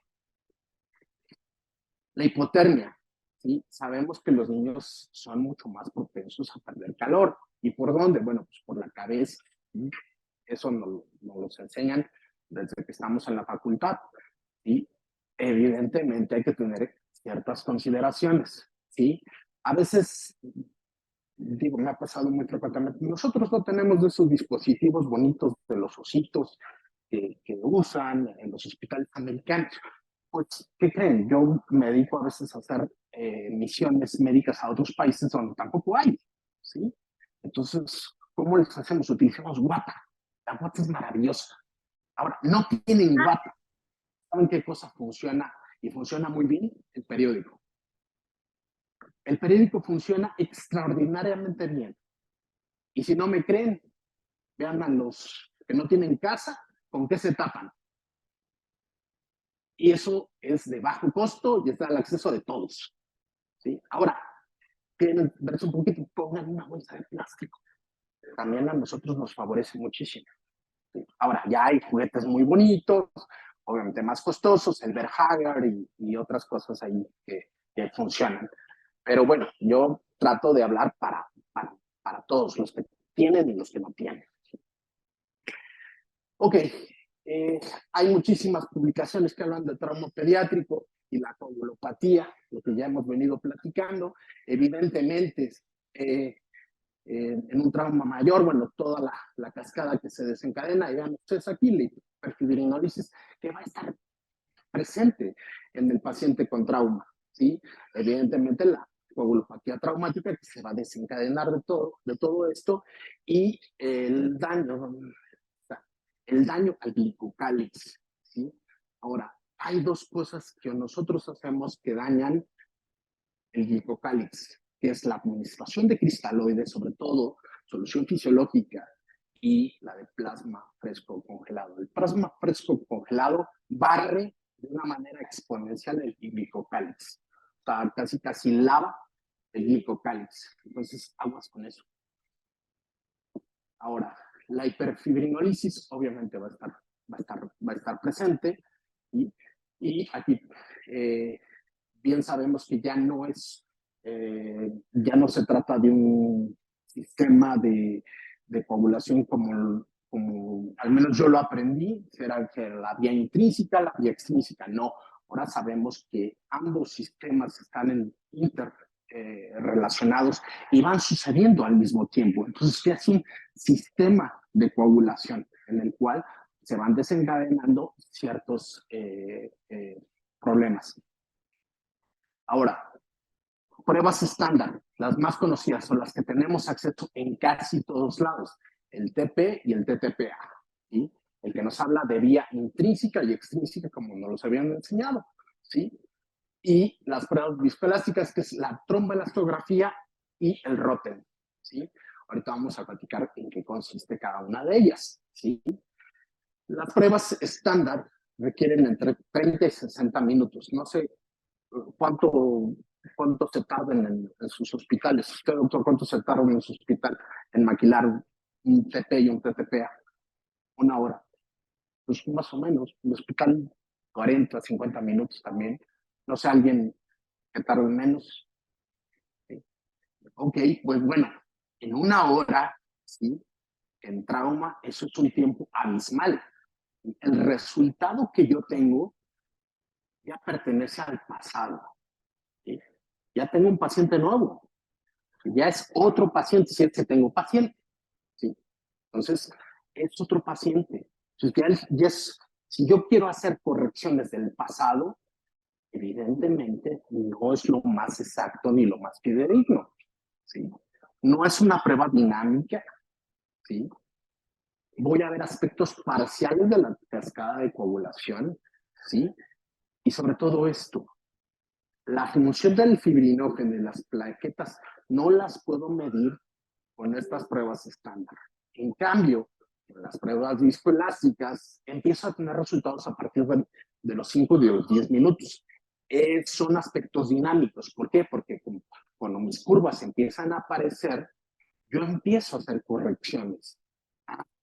La hipotermia, ¿sí? Sabemos que los niños son mucho más propensos a perder calor. ¿Y por dónde? Bueno, pues por la cabeza, ¿sí? Eso nos lo enseñan desde que estamos en la facultad. Y evidentemente hay que tener ciertas consideraciones, ¿sí? A veces digo, me ha pasado muy frecuentemente. Nosotros no tenemos de esos dispositivos bonitos de los ositos que usan en los hospitales americanos. Pues, ¿qué creen? Yo me dedico a veces a hacer misiones médicas a otros países donde tampoco hay, ¿sí? Entonces, ¿cómo les hacemos? Utilizamos WAPA. La WAPA es maravillosa. Ahora, no tienen WAPA. ¿Saben qué cosa funciona y funciona muy bien? El periódico. El periódico funciona extraordinariamente bien. Y si no me creen, vean a los que no tienen casa, ¿con qué se tapan? Y eso es de bajo costo y está al acceso de todos, ¿sí? Ahora, quieren verse un poquito, pongan una bolsa de plástico. También a nosotros nos favorece muchísimo, ¿sí? Ahora, ya hay juguetes muy bonitos, obviamente más costosos, el Berhagar y otras cosas ahí que funcionan. Pero bueno, yo trato de hablar para todos, los que tienen y los que no tienen. Ok, hay muchísimas publicaciones que hablan de trauma pediátrico y la coagulopatía, lo que ya hemos venido platicando. Evidentemente, en un trauma mayor, bueno, toda la cascada que se desencadena, y vean ustedes aquí, la hiperfibrinolisis, que va a estar presente en el paciente con trauma, ¿sí? Evidentemente la coagulopatía traumática que se va a desencadenar de todo esto y el daño al glicocálix, ¿sí? Ahora, hay dos cosas que nosotros hacemos que dañan el glicocálix, que es la administración de cristaloides, sobre todo solución fisiológica, y la de plasma fresco congelado. El plasma fresco congelado barre de una manera exponencial el glicocálix. O sea, casi lava el glicocálix. Entonces, aguas con eso. Ahora, la hiperfibrinolisis obviamente va a estar presente y aquí bien sabemos que ya no se trata de un sistema de coagulación como al menos yo lo aprendí, era que la vía intrínseca, la vía extrínseca, no. Ahora sabemos que ambos sistemas están relacionados y van sucediendo al mismo tiempo. Entonces ya es un sistema de coagulación en el cual se van desencadenando ciertos problemas. Ahora, pruebas estándar, las más conocidas son las que tenemos acceso en casi todos lados, el TP y el TTPA, ¿sí? El que nos habla de vía intrínseca y extrínseca, como nos los habían enseñado, ¿sí? Y las pruebas viscoelásticas, que es la tromboelastografía y el Rotem, ¿sí? Ahorita vamos a platicar en qué consiste cada una de ellas, ¿sí? Las pruebas estándar requieren entre 30 y 60 minutos. No sé cuánto, cuánto se tardan en sus hospitales. Usted, doctor, ¿cuánto se tarda en su hospital en maquilar un TP y un TTPA? Una hora. Pues más o menos. En el hospital 40, 50 minutos también. No sé, alguien que tarde menos. ¿Sí? Ok, pues bueno, en una hora, ¿sí? En trauma, eso es un tiempo abismal. El resultado que yo tengo ya pertenece al pasado, ¿sí? Ya tengo un paciente nuevo, ya es otro paciente, si es que tengo paciente, ¿sí? Entonces, es otro paciente. Entonces, si yo quiero hacer correcciones del pasado, evidentemente no es lo más exacto ni lo más fidedigno, ¿sí? No es una prueba dinámica, ¿sí? Voy a ver aspectos parciales de la cascada de coagulación, ¿sí? Y sobre todo esto, la función del fibrinógeno y las plaquetas no las puedo medir con estas pruebas estándar. En cambio, en las pruebas viscoelásticas empiezo a tener resultados a partir de los 5 de los 10 minutos. Son aspectos dinámicos. ¿Por qué? Porque cuando mis curvas empiezan a aparecer, yo empiezo a hacer correcciones.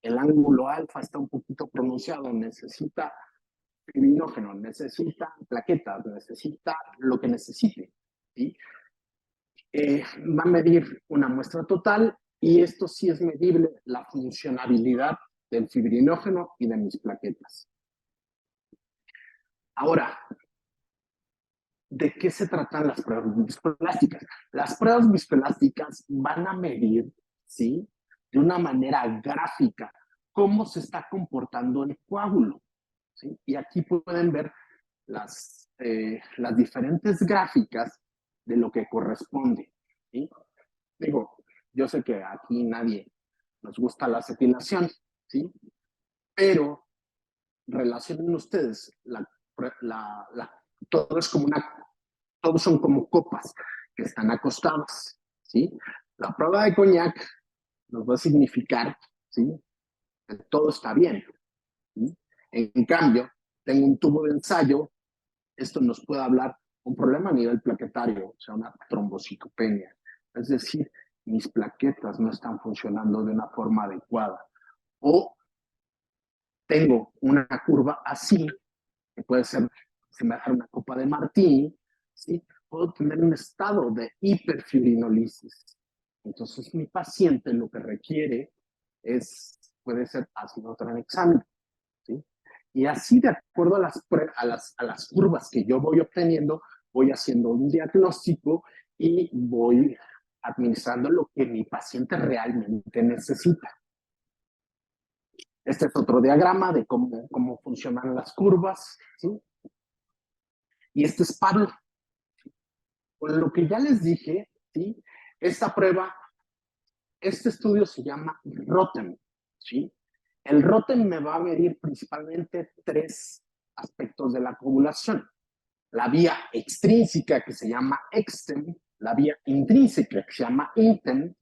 El ángulo alfa está un poquito pronunciado, necesita fibrinógeno, necesita plaquetas, necesita lo que necesite, ¿sí? Va a medir una muestra total y esto sí es medible, la funcionabilidad del fibrinógeno y de mis plaquetas. Ahora, ¿de qué se tratan las pruebas viscoelásticas? Las pruebas viscoelásticas van a medir, ¿sí?, de una manera gráfica cómo se está comportando el coágulo, ¿sí? Y aquí pueden ver las diferentes gráficas de lo que corresponde, ¿sí? Digo, yo sé que aquí nadie nos gusta la acetilación, ¿sí? Pero relacionen ustedes, todo es como todos son como copas que están acostadas, ¿sí? La prueba de Cognac nos va a significar, ¿sí?, que todo está bien, ¿sí? En cambio, tengo un tubo de ensayo, esto nos puede hablar un problema a nivel plaquetario, o sea, una trombocitopenia. Es decir, mis plaquetas no están funcionando de una forma adecuada. O tengo una curva así, que puede ser semejar una copa de martini, ¿sí? Puedo tener un estado de hiperfibrinolisis. Entonces, mi paciente lo que requiere puede ser ácido tranexámico, ¿sí? Y así, de acuerdo a las curvas que yo voy obteniendo, voy haciendo un diagnóstico y voy administrando lo que mi paciente realmente necesita. Este es otro diagrama de cómo funcionan las curvas, ¿sí? Y este es Pablo. Con lo que ya les dije, ¿sí? Esta prueba, este estudio se llama ROTEM, ¿sí? El ROTEM me va a medir principalmente 3 aspectos de la coagulación. La vía extrínseca, que se llama EXTEM, la vía intrínseca, que se llama INTEM,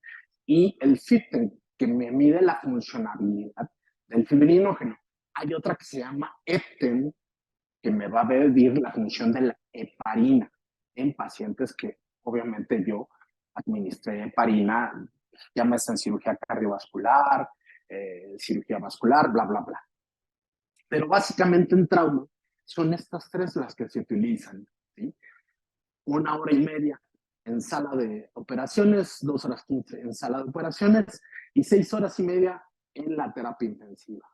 y el FIBTEM, que me mide la funcionabilidad del fibrinógeno. Hay otra que se llama EPTEM, que me va a medir la función de la heparina en pacientes que obviamente yo administré heparina, llámese en cirugía cardiovascular, cirugía vascular, bla, bla, bla. Pero básicamente en trauma son estas 3 las que se utilizan, ¿sí? 1 hora y media en sala de operaciones, 2 horas 15 en sala de operaciones y 6 horas y media en la terapia intensiva,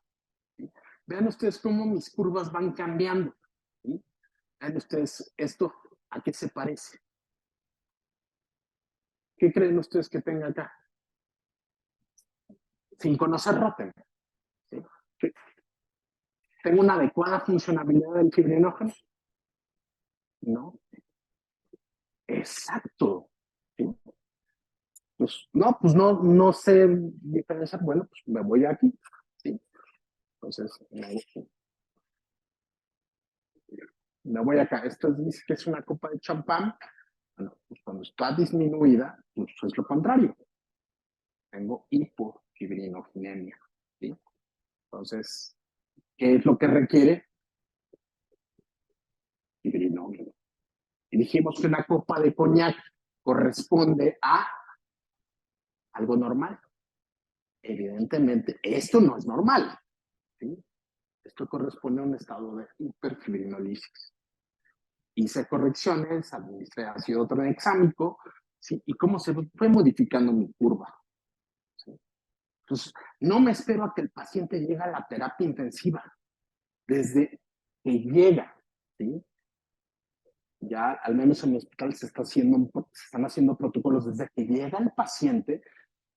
¿sí? Vean ustedes cómo mis curvas van cambiando, ¿sí? Vean ustedes esto, ¿a qué se parece? ¿Qué creen ustedes que tenga acá? Sin conocer Rotten, ¿sí? ¿Tengo una adecuada funcionabilidad del fibrinógeno? No. Exacto. ¿Sí? Pues no sé diferenciar. Bueno, pues me voy aquí, ¿sí? Entonces, me voy acá. Esto dice que es una copa de champán. Bueno, pues cuando está disminuida, pues es lo contrario. Tengo hipofibrinogenia, ¿sí? Entonces, ¿qué es lo que requiere? Fibrinógeno. Y dijimos que una copa de coñac corresponde a algo normal. Evidentemente, esto no es normal, ¿sí? Esto corresponde a un estado de hiperfibrinolisis. Hice correcciones, administré ácido tranexámico, ¿sí? Y cómo se fue modificando mi curva, ¿sí? Entonces, no me espero a que el paciente llegue a la terapia intensiva. Desde que llega, ¿sí? Ya al menos en el hospital se están haciendo protocolos desde que llega el paciente,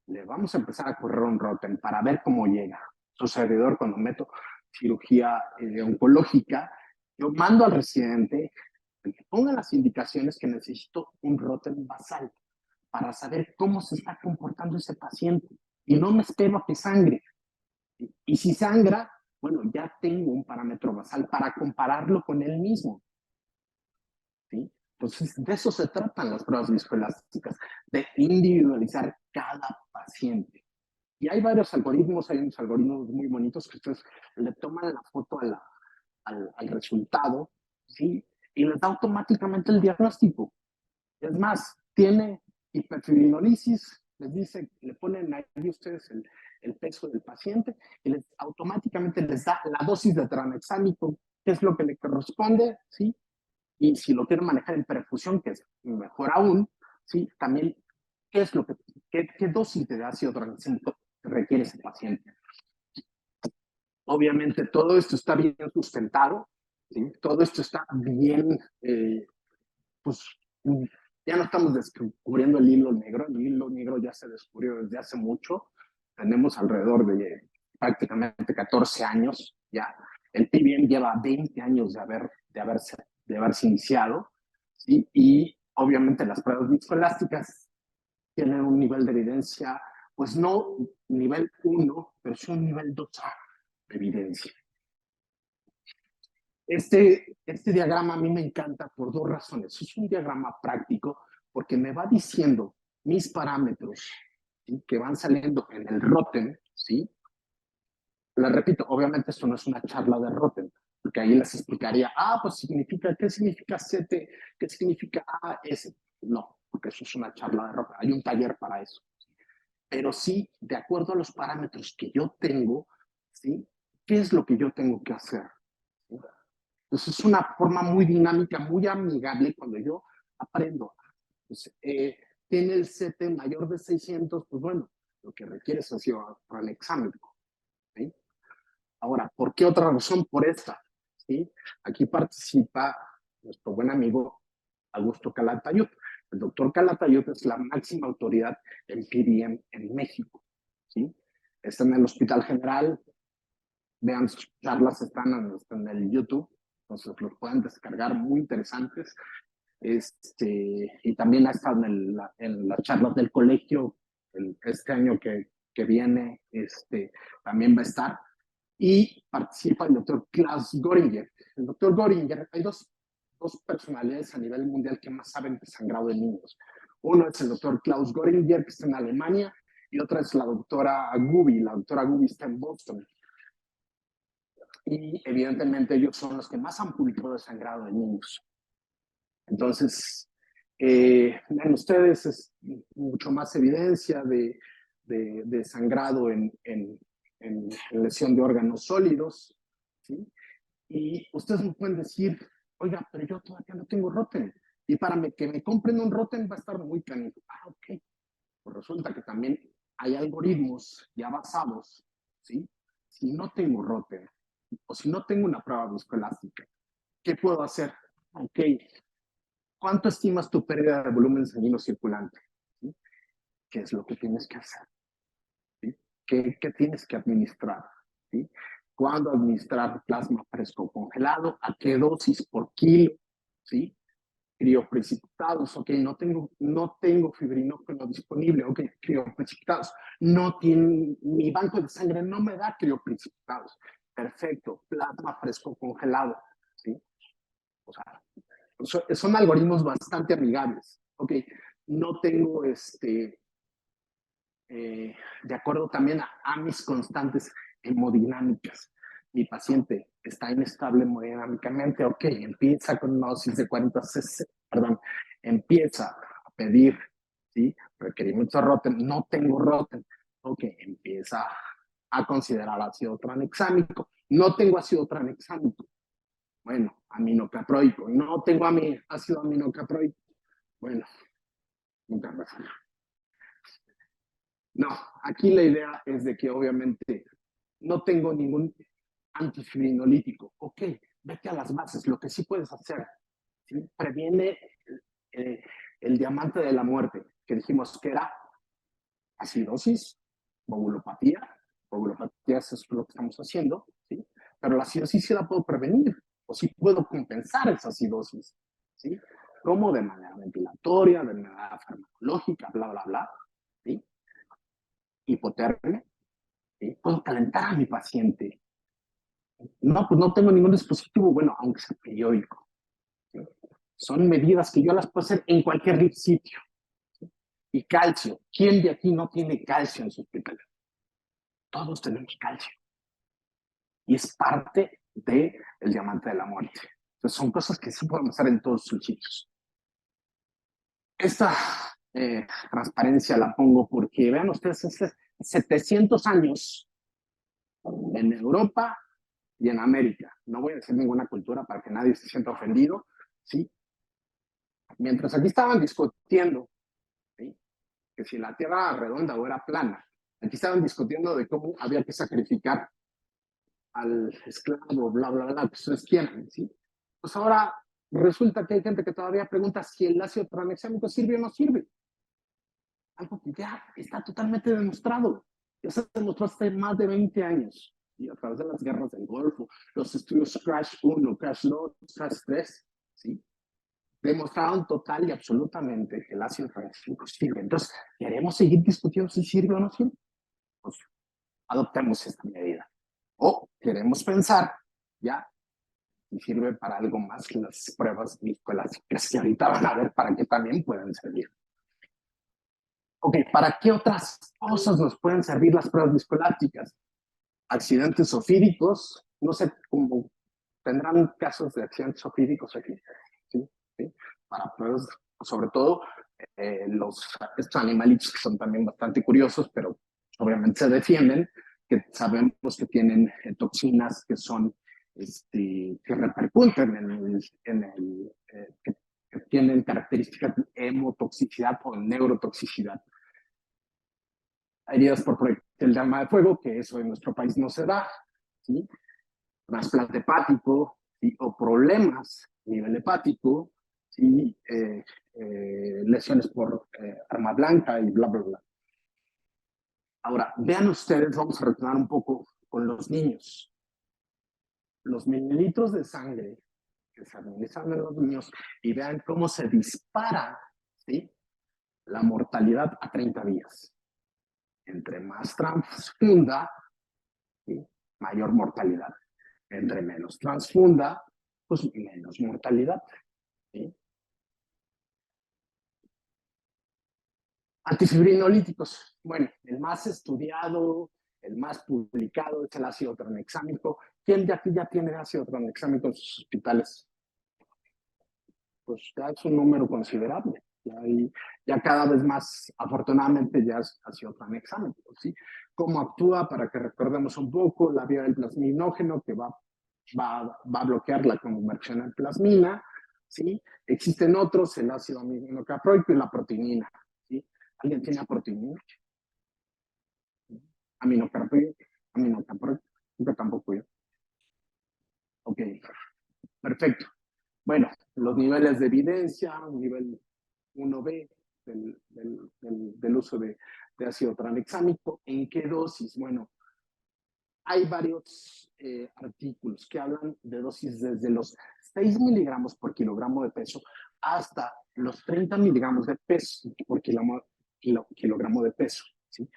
le vamos a empezar a correr un Rotem para ver cómo llega. Su servidor, cuando meto cirugía oncológica, yo mando al residente que ponga las indicaciones que necesito un Rotem basal para saber cómo se está comportando ese paciente. Y no me espero a que sangre. Y si sangra, bueno, ya tengo un parámetro basal para compararlo con él mismo, ¿sí? Entonces, de eso se tratan las pruebas viscoelásticas, de individualizar cada paciente. Y hay varios algoritmos, hay unos algoritmos muy bonitos que ustedes le toman la foto al resultado, ¿sí? Y les da automáticamente el diagnóstico. Es más, tiene hiperfibrinolisis, les dice, le ponen ahí ustedes el peso del paciente y automáticamente les da la dosis de tranexámico, que es lo que le corresponde, ¿sí? Y si lo quieren manejar en perfusión, que es mejor aún, ¿sí? También, ¿qué dosis de ácido tranexámico requiere ese paciente? Obviamente todo esto está bien sustentado, ¿sí? Todo esto está bien pues ya no estamos descubriendo el hilo negro ya se descubrió desde hace mucho, tenemos alrededor de prácticamente 14 años ya, el PBM lleva 20 años de haberse iniciado, ¿sí? Y obviamente las pruebas viscoelásticas tienen un nivel de evidencia, pues no nivel 1, pero sí un nivel 2A de evidencia. Este diagrama a mí me encanta por dos razones. Es un diagrama práctico porque me va diciendo mis parámetros, ¿sí?, que van saliendo en el Rotem, ¿sí? Les repito, obviamente esto no es una charla de Rotem, porque ahí les explicaría, pues significa, ¿qué significa CT? ¿Qué significa AS? No, porque eso es una charla de Rotem. Hay un taller para eso. Pero sí, de acuerdo a los parámetros que yo tengo, ¿sí? ¿Qué es lo que yo tengo que hacer? ¿Sí? Entonces es una forma muy dinámica, muy amigable cuando yo aprendo. Pues, tiene el CT mayor de 600, pues bueno, lo que requiere es ácido tranexámico, ¿sí? Ahora, ¿por qué otra razón? Por esta, ¿sí? Aquí participa nuestro buen amigo Augusto Calatayud. El doctor Calatayud es la máxima autoridad en PDM en México, ¿sí? Está en el Hospital General, vean sus charlas, están en el YouTube, entonces los pueden descargar, muy interesantes. Y también ha estado en las charlas del colegio, este año que viene, también va a estar. Y participa el doctor Klaus Göringer. El doctor Göringer, hay dos personalidades a nivel mundial que más saben de sangrado de niños. Uno es el doctor Klaus Göringer, que está en Alemania, y otra es la doctora Gubi. La doctora Gubi está en Boston. Y evidentemente ellos son los que más han publicado de sangrado de niños. Entonces, ven ustedes, es mucho más evidencia de sangrado en lesión de órganos sólidos, ¿sí? Y ustedes me pueden decir, oiga, pero yo todavía no tengo Rotem, y para que me compren un Rotem va a estar muy canijo. Ok. Pues resulta que también hay algoritmos ya basados, ¿sí? Si no tengo Rotem, o si no tengo una prueba viscoelástica, ¿qué puedo hacer? Ok, ¿cuánto estimas tu pérdida de volumen sanguíneo circulante? ¿Sí? ¿Qué es lo que tienes que hacer? ¿Sí? ¿Qué tienes que administrar? ¿Sí? ¿Cuándo administrar plasma fresco congelado? ¿A qué dosis por kilo? ¿Sí? Crioprecipitados, ok, no tengo fibrinógeno disponible, ok, crioprecipitados. Mi banco de sangre no me da crioprecipitados. Perfecto, plasma fresco congelado, ¿sí? O sea, son algoritmos bastante amigables. Ok, no tengo de acuerdo también a mis constantes hemodinámicas. Mi paciente está inestable hemodinámicamente, ok, empieza con una dosis de 40 cc, perdón, empieza a pedir, ¿sí?, requerimientos de Rotem, no tengo Rotem, ok, empieza a considerar ácido tranexámico, no tengo ácido tranexámico, bueno, aminocaproico, no tengo ácido aminocaproico, bueno, nunca pasa. No, aquí la idea es de que obviamente no tengo ningún antifibrinolítico. Ok, vete a las bases. Lo que sí puedes hacer, ¿sí?, previene eh, el diamante de la muerte, que dijimos que era acidosis, bobulopatía. Bobulopatía es lo que estamos haciendo, ¿sí? Pero la acidosis sí la puedo prevenir, o sí puedo compensar esa acidosis, ¿sí? Como de manera ventilatoria, de manera farmacológica, bla, bla, bla, ¿sí? Hipotermia, ¿sí? Puedo calentar a mi paciente. No, pues no tengo ningún dispositivo, bueno, aunque sea periódico, ¿sí? Son medidas que yo las puedo hacer en cualquier sitio. ¿Sí? Y calcio. ¿Quién de aquí no tiene calcio en su hospital? Todos tenemos calcio. Y es parte del diamante de la muerte. Entonces son cosas que sí podemos hacer en todos sus sitios. Esta transparencia la pongo porque, vean ustedes, hace 700 años en Europa y en América. No voy a decir ninguna cultura para que nadie se sienta ofendido, ¿sí? Mientras aquí estaban discutiendo, ¿sí?, que si la Tierra era redonda o era plana, aquí estaban discutiendo de cómo había que sacrificar al esclavo, bla, bla, bla, que ustedes quieran, ¿sí? Pues ahora resulta que hay gente que todavía pregunta si el ácido tranexámico sirve o no sirve. Algo que ya está totalmente demostrado. Ya se demostró hace más de 20 años. Y a través de las guerras del Golfo, los estudios Crash 1, Crash 2, Crash 3, ¿sí? Demostraron total y absolutamente que el ácido tranexámico sirve. Entonces, ¿queremos seguir discutiendo si sirve o no sirve? Pues adoptemos esta medida. O queremos pensar, ya, y sirve para algo más que las pruebas viscoelásticas que ahorita van a ver para qué también pueden servir. Ok, ¿para qué otras cosas nos pueden servir las pruebas viscoelásticas? Accidentes ofídicos, no sé cómo tendrán casos de accidentes ofídicos aquí, ¿sí? ¿Sí? Para pruebas, sobre todo estos animalitos que son también bastante curiosos, pero obviamente se defienden, que sabemos que tienen toxinas que son que repercuten que tienen características de hemotoxicidad o neurotoxicidad. Heridas por proyectil de arma de fuego, que eso en nuestro país no se da, ¿sí? Trasplante hepático, ¿sí? O problemas a nivel hepático, ¿sí? Lesiones por arma blanca y bla, bla, bla. Ahora, vean ustedes, vamos a retomar un poco con los niños. Los mililitros de sangre que se administran en los niños y vean cómo se dispara, ¿sí? La mortalidad a 30 días. Entre más transfunda, ¿sí? Mayor mortalidad. Entre menos transfunda, pues menos mortalidad. ¿Sí? Antifibrinolíticos. Bueno, el más estudiado, el más publicado es el ácido tranexámico. ¿Quién de aquí ya tiene ácido tranexámico en sus hospitales? Pues ya es un número considerable. Ya cada vez más, afortunadamente, ya es ácido tranexámico. ¿Sí? ¿Cómo actúa? Para que recordemos un poco, la vía del plasminógeno que va a bloquear la conversión en plasmina. ¿Sí? Existen otros, el ácido aminocaproico y la proteinina. ¿Sí? ¿Alguien tiene proteinina? Aminocaproico, yo tampoco yo. Ok, perfecto. Bueno, los niveles de evidencia, nivel 1B del uso de ácido tranexámico. ¿En qué dosis? Bueno, hay varios artículos que hablan de dosis desde los 6 miligramos por kilogramo de peso hasta los 30 miligramos de peso por kilogramo de peso. ¿Sí?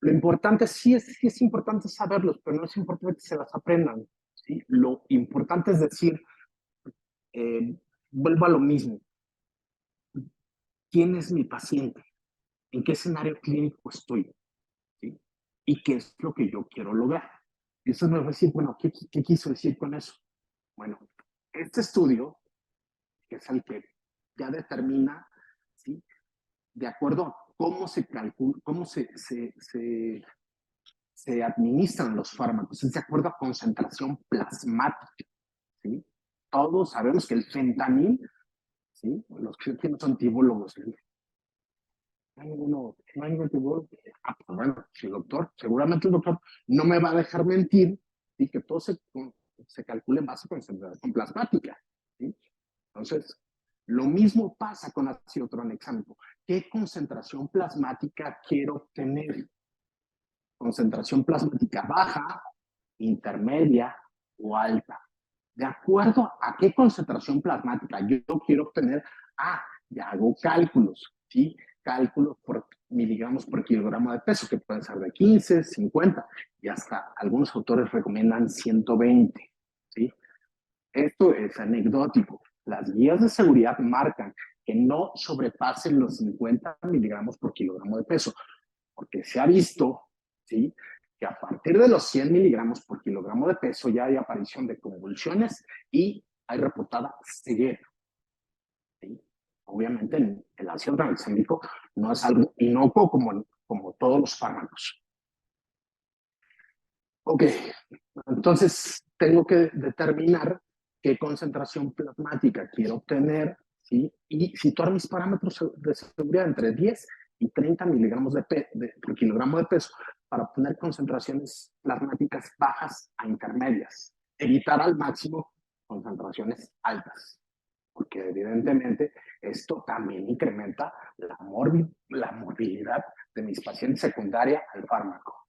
Lo importante sí es importante saberlos, pero no es importante que se las aprendan. ¿Sí? Lo importante es decir, vuelvo a lo mismo. ¿Quién es mi paciente? ¿En qué escenario clínico estoy? ¿Sí? ¿Y qué es lo que yo quiero lograr? Y eso me va a decir, bueno, ¿qué quiso decir con eso? Bueno, este estudio, que es el que ya determina, ¿sí? De acuerdo a cómo se calcula, cómo se administran los fármacos, es de acuerdo a concentración plasmática, ¿sí? Todos sabemos que el fentanil, ¿sí? Los que no son tibólogos, no hay ningún tibólogo. Pues bueno, si el doctor, seguramente el doctor no me va a dejar mentir y que todo se calcule en base a concentración plasmática, ¿sí? Entonces, lo mismo pasa con ácido tranexámico. ¿Qué concentración plasmática quiero obtener? Concentración plasmática baja, intermedia o alta. De acuerdo a qué concentración plasmática yo quiero obtener, ya hago cálculos, ¿sí? Cálculos por miligramos por kilogramo de peso, que pueden ser de 15, 50 y hasta algunos autores recomiendan 120, ¿sí? Esto es anecdótico. Las guías de seguridad marcan que no sobrepasen los 50 miligramos por kilogramo de peso, porque se ha visto, ¿sí? Que a partir de los 100 miligramos por kilogramo de peso ya hay aparición de convulsiones y hay reportada ceguera. ¿Sí? Obviamente el ácido tranexámico no es algo inocuo como todos los fármacos. Ok, entonces tengo que determinar qué concentración plasmática quiero obtener, ¿sí? Y situar mis parámetros de seguridad entre 10 y 30 miligramos por kilogramo de peso para obtener concentraciones plasmáticas bajas a intermedias. Evitar al máximo concentraciones altas. porque evidentemente esto también incrementa la morbilidad de mis pacientes secundaria al fármaco.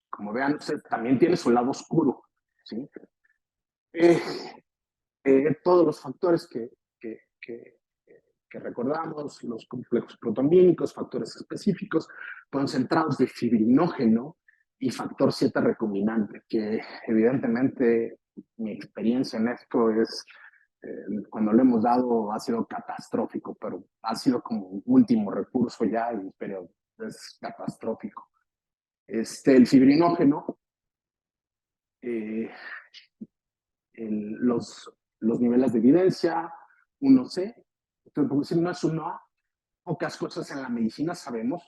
Como vean, usted también tiene su lado oscuro, ¿sí? Todos los factores que recordamos, los complejos protomiónicos, factores específicos, concentrados de fibrinógeno y factor 7 recombinante, que evidentemente mi experiencia en esto es, cuando lo hemos dado ha sido catastrófico, pero ha sido como un último recurso ya, pero es catastrófico. El fibrinógeno, eh, los niveles de evidencia, 1C, entonces, no es 1A, pocas cosas en la medicina sabemos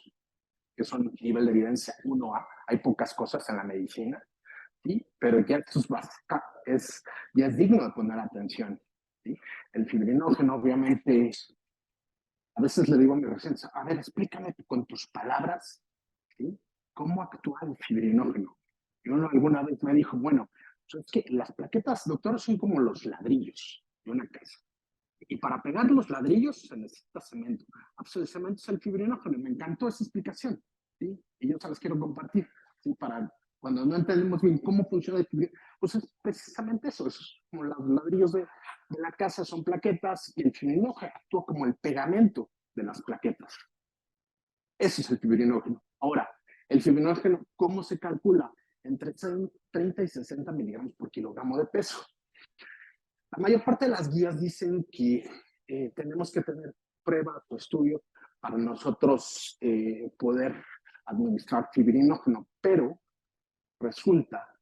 que son nivel de evidencia 1A, hay pocas cosas en la medicina, ¿sí? Pero ya, ya es digno de poner atención, ¿sí? El fibrinógeno, obviamente, a veces le digo a mi recientes, a ver, explícame con tus palabras, ¿sí? ¿Cómo actúa el fibrinógeno? Y uno alguna vez me dijo, bueno, es que las plaquetas, doctor, son como los ladrillos de una casa. Y para pegar los ladrillos se necesita cemento. El cemento es el fibrinógeno. Me encantó esa explicación, ¿sí? Y yo se las quiero compartir, ¿sí? Para cuando no entendemos bien cómo funciona el fibrinógeno, pues es precisamente eso. Es como los ladrillos de la casa son plaquetas y el fibrinógeno actúa como el pegamento de las plaquetas. Eso es el fibrinógeno. Ahora, el fibrinógeno, ¿cómo se calcula? Entre 30 y 60 miligramos por kilogramo de peso. La mayor parte de las guías dicen que tenemos que tener prueba o estudio para nosotros poder administrar fibrinógeno, pero resulta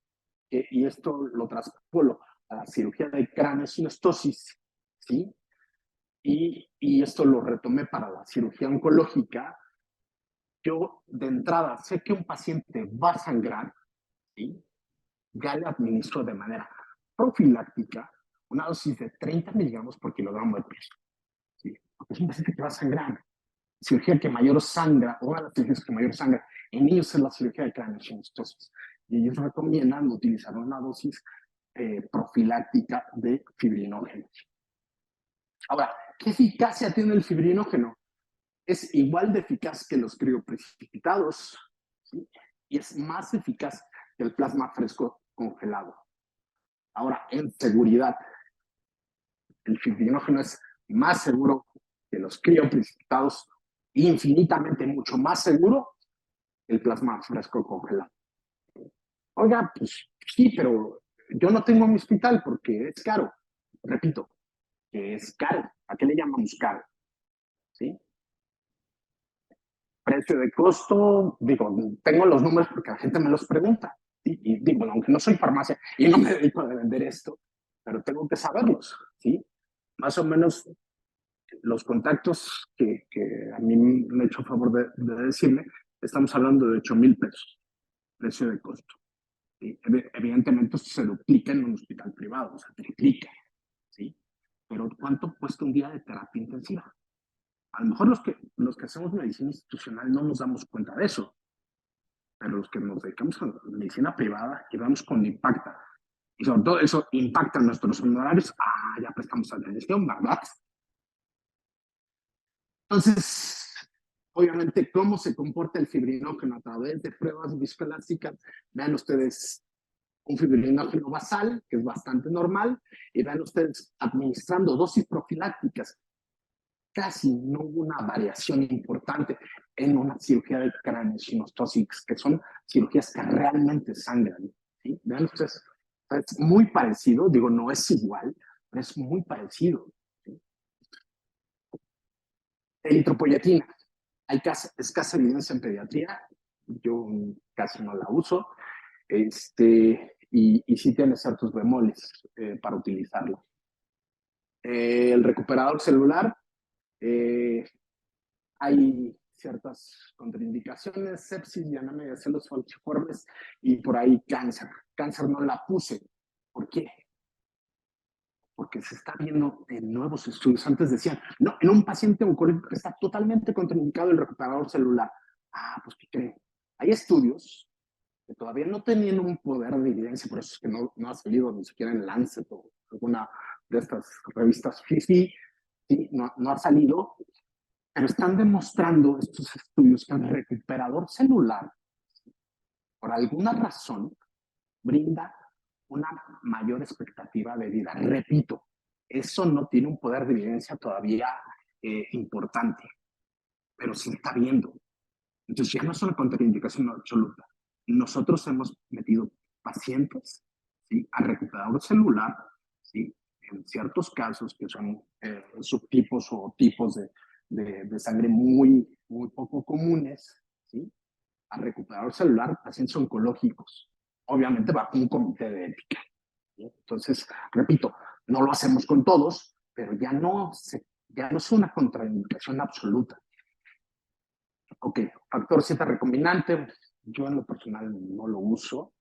que, y esto lo traspolo a la cirugía de craneosynostosis, ¿sí? Y esto lo retomé para la cirugía oncológica. Yo de entrada sé que un paciente va a sangrar, ¿sí? Ya le administro de manera profiláctica una dosis de 30 miligramos por kilogramo de peso. ¿Sí? Porque es un paciente que va a sangrar. Cirugía que mayor sangra, o una de las cirugías que mayor sangra, en ellos es la cirugía de craneosynostosis. Y ellos recomiendan utilizar una dosis profiláctica de fibrinógeno. Ahora, ¿qué eficacia tiene el fibrinógeno? Es igual de eficaz que los crioprecipitados, ¿sí? Y es más eficaz que el plasma fresco congelado. Ahora, en seguridad, el fibrinógeno es más seguro que los crioprecipitados, infinitamente mucho más seguro que el plasma fresco congelado. Oiga, pues sí, pero yo no tengo mi hospital porque es caro. Repito, que es caro. ¿A qué le llamamos caro? ¿Sí? Precio de costo, digo, tengo los números porque la gente me los pregunta. Y digo, aunque no soy farmacia y no me dedico a vender esto, pero tengo que saberlos, ¿sí? Más o menos los contactos que a mí me he hecho favor de decirme, estamos hablando de 8,000 pesos, precio de costo. ¿Sí? Evidentemente esto se duplica en un hospital privado, o sea, triplica, ¿sí? Pero ¿cuánto cuesta un día de terapia intensiva? A lo mejor los que hacemos medicina institucional no nos damos cuenta de eso, pero los que nos dedicamos a la medicina privada y vamos con impacta, y sobre todo eso impacta en nuestros honorarios, ya prestamos atención, ¿verdad? Entonces, obviamente, ¿cómo se comporta el fibrinógeno a través de pruebas viscoelásticas? Vean ustedes un fibrinógeno basal, que es bastante normal, y vean ustedes administrando dosis profilácticas. Casi no hubo una variación importante en una cirugía de craneosynostosis, que son cirugías que realmente sangran. ¿Sí? Vean ustedes, es muy parecido, digo, no es igual, pero es muy parecido. ¿Sí? Eritropoyetina. Hay escasa evidencia en pediatría, yo casi no la uso, y sí tiene ciertos bemoles para utilizarlo. El recuperador celular, hay ciertas contraindicaciones, sepsis y anemia de células falciformes y por ahí cáncer. Cáncer no la puse. ¿Por qué? Porque se está viendo en nuevos estudios. Antes decían, no, en un paciente oncológico que está totalmente contraindicado el recuperador celular. Pues ¿qué creen? Hay estudios que todavía no tenían un poder de evidencia, por eso es que no ha salido ni siquiera en Lancet o alguna de estas revistas FIFI, ¿sí? No ha salido, pero están demostrando estos estudios que el recuperador celular, por alguna razón, brinda una mayor expectativa de vida. Repito, eso no tiene un poder de evidencia todavía importante, pero se está viendo. Entonces ya no es una contraindicación absoluta. Nosotros hemos metido pacientes, ¿sí?, a recuperador celular, ¿sí?, en ciertos casos que son subtipos o tipos de sangre muy poco comunes, ¿sí?, a recuperador celular, pacientes oncológicos, obviamente bajo un comité de ética, ¿sí? Entonces, repito, no lo hacemos con todos, pero ya no es una contraindicación absoluta. Ok, factor 7 recombinante, yo en lo personal no lo uso.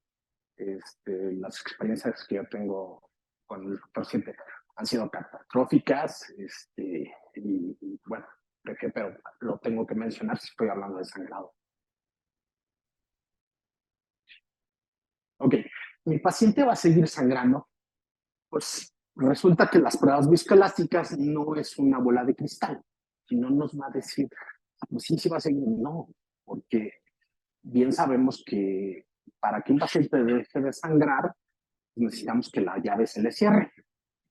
Las experiencias que yo tengo con el factor 7 han sido catastróficas, y bueno, pero lo tengo que mencionar si estoy hablando de sangrado. Ok, mi paciente va a seguir sangrando, pues resulta que las pruebas viscoelásticas no es una bola de cristal, sino nos va a decir, pues sí va a seguir, no, porque bien sabemos que para que un paciente deje de sangrar, necesitamos que la llave se le cierre.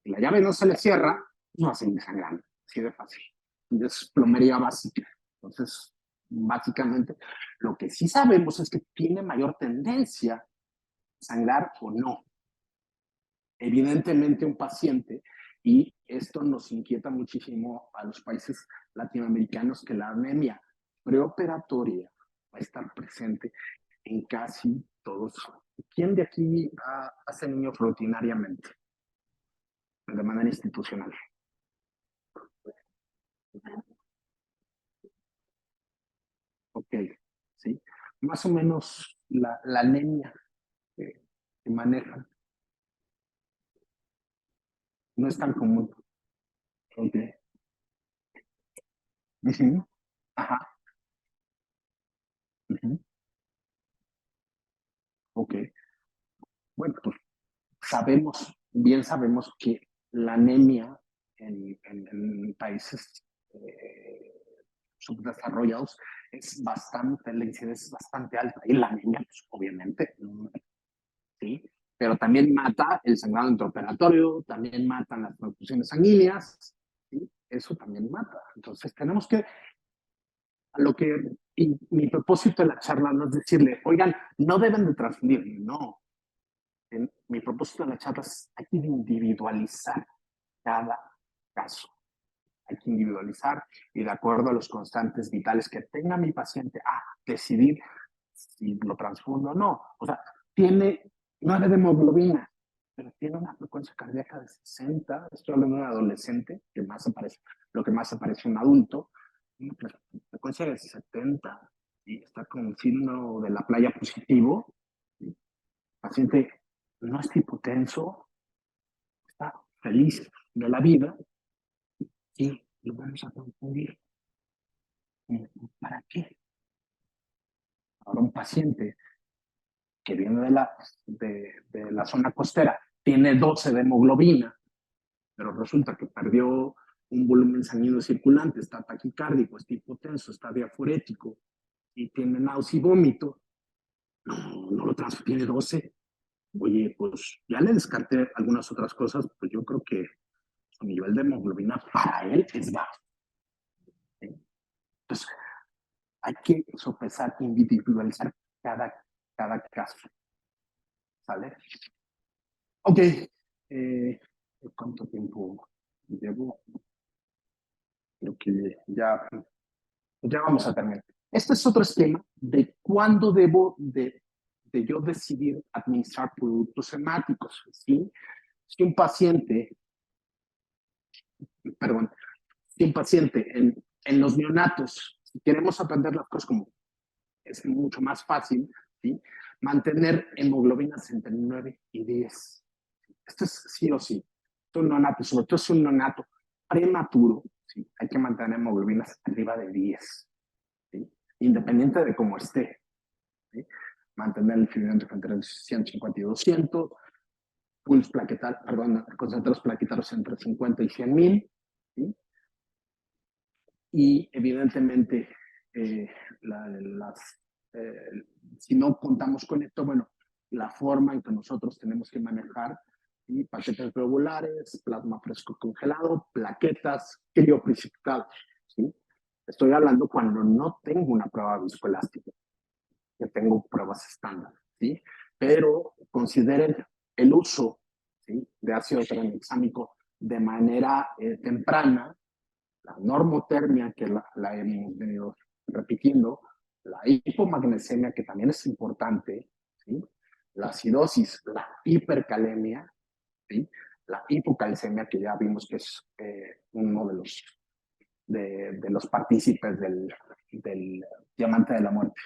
Si la llave no se le cierra, no va a seguir sangrando, así de fácil. Es plomería básica. Entonces, básicamente, lo que sí sabemos es que tiene mayor tendencia a sangrar o no. Evidentemente, un paciente, y esto nos inquieta muchísimo a los países latinoamericanos, que la anemia preoperatoria va a estar presente en casi todos. ¿Quién de aquí hace niños rutinariamente, de manera institucional? Ok, ¿sí? Más o menos la anemia que manejan no es tan común. Ok. Uh-huh. Ajá. Uh-huh. Ok. Bueno, pues bien sabemos que la anemia en países subdesarrollados es bastante, la incidencia es bastante alta. Y la anemia, pues, obviamente, ¿sí? Pero también mata el sangrado intraoperatorio, también matan las transfusiones sanguíneas, ¿sí? Eso también mata. Entonces tenemos que, y mi propósito de la charla no es decirle, oigan, no deben de transfundir, no. Mi propósito de la charla es, hay que individualizar cada caso. Hay que individualizar y de acuerdo a los constantes vitales que tenga mi paciente, decidir si lo transfundo o no. O sea, tiene 9 de hemoglobina, pero tiene una frecuencia cardíaca de 60, estoy hablando de un adolescente, lo que más aparece un adulto, una frecuencia de 70, y está con un signo de la playa positivo. El paciente no está hipotenso, está feliz de la vida, y lo vamos a confundir. ¿Para qué? Ahora un paciente que viene de la zona costera tiene 12 de hemoglobina, pero resulta que perdió un volumen sanguíneo circulante, está taquicárdico, está hipotenso, está diafurético y tiene náusea y vómito, no lo tiene 12. Oye, pues ya le descarté algunas otras cosas, pues yo creo que su nivel de hemoglobina para él es bajo. ¿Sí? Entonces, hay que sopesar, individualizar cada caso. ¿Sale? Ok. ¿Cuánto tiempo llevo? Creo que ya vamos a terminar. Este es otro esquema de cuándo debo de yo decidir administrar productos hemáticos. ¿Sí? Si un paciente, perdón, si un paciente en los neonatos, si queremos aprender las cosas como es mucho más fácil, ¿sí?, mantener hemoglobinas entre 9 y 10. Esto es sí o sí. Es un neonato, sobre todo es un neonato prematuro, ¿sí? Hay que mantener hemoglobinas arriba de 10, ¿sí?, independiente de cómo esté, ¿sí? Mantener el fibrinogen entre 150 y 200. pools plaquetarios, perdón, concentrados plaquetarios entre 50 y 100,000, ¿sí? Y evidentemente, las, si no contamos con esto, bueno, la forma en que nosotros tenemos que manejar, ¿sí? Paquetes globulares, plasma fresco congelado, plaquetas, crioprecipitado, ¿sí? Estoy hablando cuando no tengo una prueba viscoelástica, que tengo pruebas estándar, ¿sí? Pero consideren el uso, ¿sí? De ácido tranexámico de manera temprana, la normotermia, que la hemos venido repitiendo, la hipomagnesemia, que también es importante, ¿sí? La acidosis, la hipercalemia, ¿sí? La hipocalcemia, que ya vimos que es uno de los partícipes del diamante de la muerte.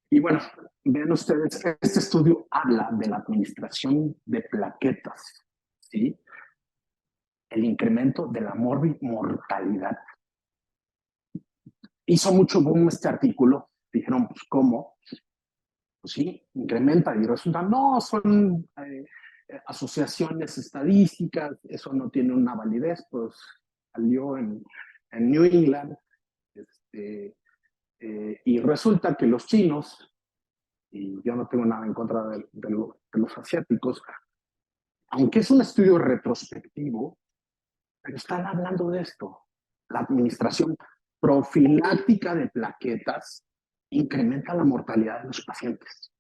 Y bueno, vean ustedes, este estudio habla de la administración de plaquetas, ¿sí? El incremento de la mortalidad. Hizo mucho boom este artículo, dijeron, pues, ¿cómo? Pues sí, incrementa, y resulta, no, son asociaciones estadísticas, eso no tiene una validez, pues salió en New England, y resulta que los chinos, y yo no tengo nada en contra de los asiáticos, aunque es un estudio retrospectivo, pero están hablando de esto. La administración profiláctica de plaquetas incrementa la mortalidad de los pacientes.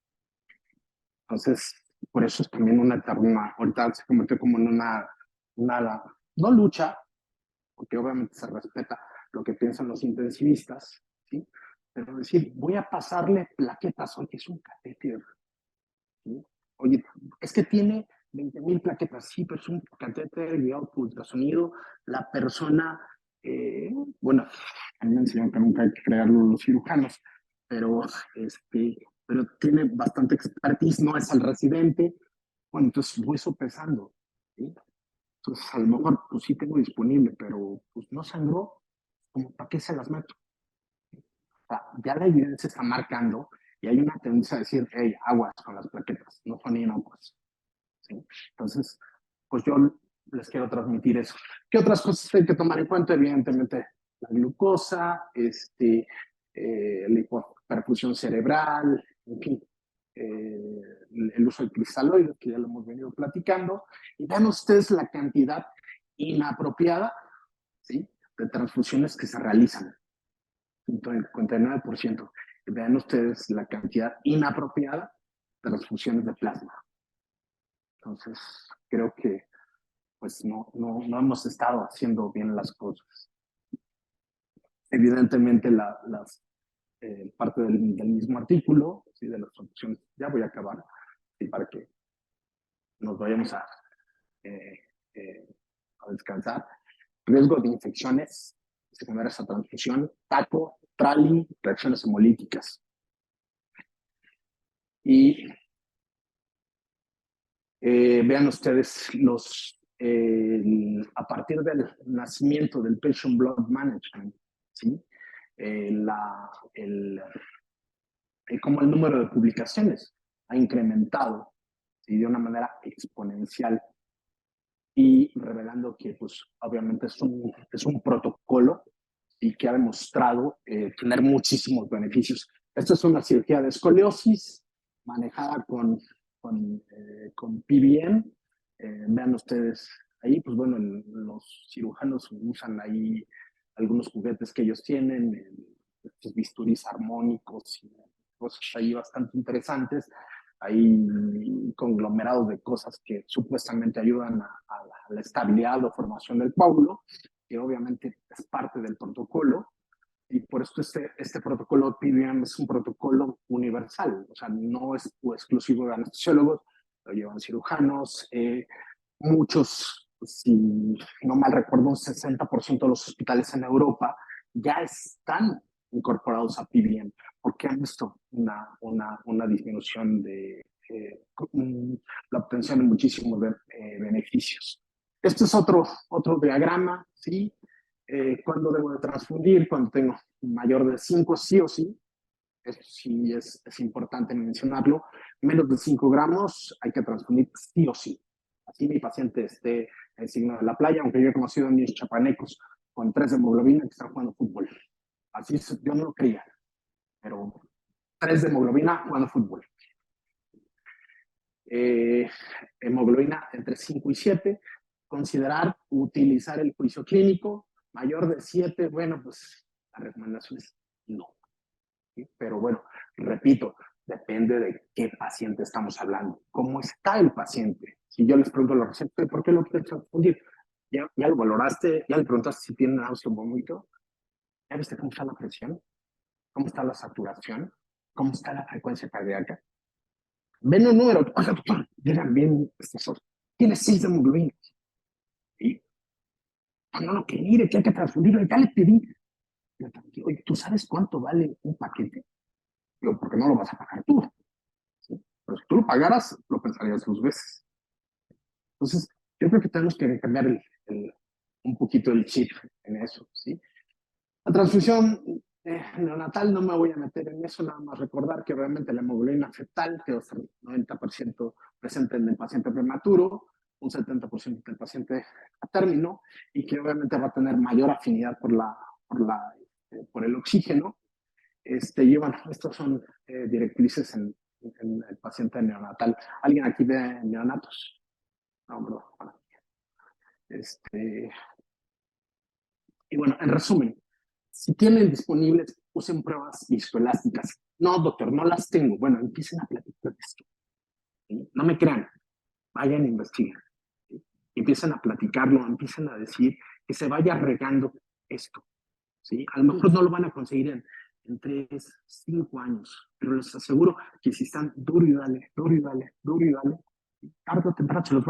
Entonces, por eso es también ahorita se convirtió como en una no lucha, porque obviamente se respeta lo que piensan los intensivistas, ¿sí? Pero decir, voy a pasarle plaquetas, oye, es un catéter, ¿sí? Oye, es que tiene 20,000 plaquetas, sí, pero es un catéter guiado por ultrasonido. La persona, bueno, a mí me enseñaron que nunca hay que crearlo los cirujanos, pero, pero tiene bastante expertise, no es el residente. Bueno, entonces voy sopesando, ¿sí? Entonces, a lo mejor, pues sí tengo disponible, pero pues no sangró, como para qué se las meto. O sea, ya la evidencia está marcando y hay una tendencia a decir, hey, aguas con las plaquetas, no son inocuas, ¿sí? Entonces, pues yo les quiero transmitir eso. ¿Qué otras cosas hay que tomar en cuenta? Evidentemente, la glucosa, la hipoperfusión cerebral, en fin, el uso de cristaloides, que ya lo hemos venido platicando, y vean ustedes la cantidad inapropiada, ¿sí?, de transfusiones que se realizan, el 59%. Y vean ustedes la cantidad inapropiada de transfusiones de plasma. Entonces, creo que pues no hemos estado haciendo bien las cosas. Evidentemente, parte del mismo artículo, ¿sí?, de las transfusiones, ya voy a acabar, ¿sí?, para que nos vayamos eh, a descansar. Riesgo de infecciones secundarias a transfusión, TACO, TRALI, reacciones hemolíticas. Y vean ustedes a partir del nacimiento del Patient Blood Management, ¿sí?, como el número de publicaciones ha incrementado, ¿sí?, de una manera exponencial, y revelando que pues obviamente es un protocolo y que ha demostrado tener muchísimos beneficios. Esta es una cirugía de escoliosis manejada con PBM. Vean ustedes ahí, pues bueno, los cirujanos usan ahí algunos juguetes que ellos tienen, estos bisturís armónicos y cosas ahí bastante interesantes. Hay conglomerados de cosas que supuestamente ayudan a la estabilidad o formación del coágulo, que obviamente es parte del protocolo, y por esto este protocolo PBM es un protocolo universal, o sea, no es exclusivo de anestesiólogos, lo llevan cirujanos, muchos, si no mal recuerdo, un 60% de los hospitales en Europa ya están incorporados a PBM, porque han visto una disminución de la obtención de muchísimos beneficios. Este es otro diagrama, ¿sí? Cuando debo de transfundir, cuando tengo mayor de 5, sí o sí. Esto sí es importante mencionarlo. menos de 5 gramos hay que transfundir sí o sí. Así mi paciente esté en signo de la playa, aunque yo he conocido a niños chapanecos con 3 de hemoglobina que están jugando fútbol. Así yo no lo creía, pero 3 de hemoglobina jugando fútbol. Hemoglobina entre 5 y 7. Considerar utilizar el juicio clínico mayor de 7, bueno, pues la recomendación es no. ¿Sí? Pero bueno, repito, depende de qué paciente estamos hablando, cómo está el paciente. Si yo les pregunto a los receptores, ¿por qué lo quieres confundir? ¿Ya lo valoraste? ¿Ya le preguntaste si tiene náusea o vómito? ¿Ya viste cómo está la presión? ¿Cómo está la saturación? ¿Cómo está la frecuencia cardíaca? Ven un número, oiga, doctor, llegan bien, tiene 6 de hemoglobina. ¿Sí? No, no, que mire, que hay que transfundirlo, ya le pedí. Oye, ¿tú sabes cuánto vale un paquete? Digo, porque no lo vas a pagar tú. ¿Sí? Pero si tú lo pagaras, lo pensarías 2 veces. Entonces, yo creo que tenemos que cambiar un poquito el chip en eso, ¿sí? La transfusión neonatal no me voy a meter en eso, nada más recordar que obviamente la hemoglobina fetal quedó 90% presente en el paciente prematuro, un 70% en el paciente a término, y que obviamente va a tener mayor afinidad por el oxígeno. Y bueno, estos son directrices en el paciente neonatal. ¿Alguien aquí ve neonatos? No, bro. Bueno, y bueno, en resumen, si tienen disponibles, usen pruebas viscoelásticas. No, doctor, no las tengo. Bueno, empiecen a platicar de esto. ¿Sí? No me crean, vayan a investigar. ¿Sí? Empiecen a platicarlo, empiecen a decir que se vaya regando esto. ¿Sí? A lo mejor no lo van a conseguir en 3, 5 años, pero les aseguro que si están duro y dale, duro y dale, duro y dale, tarde o temprano se los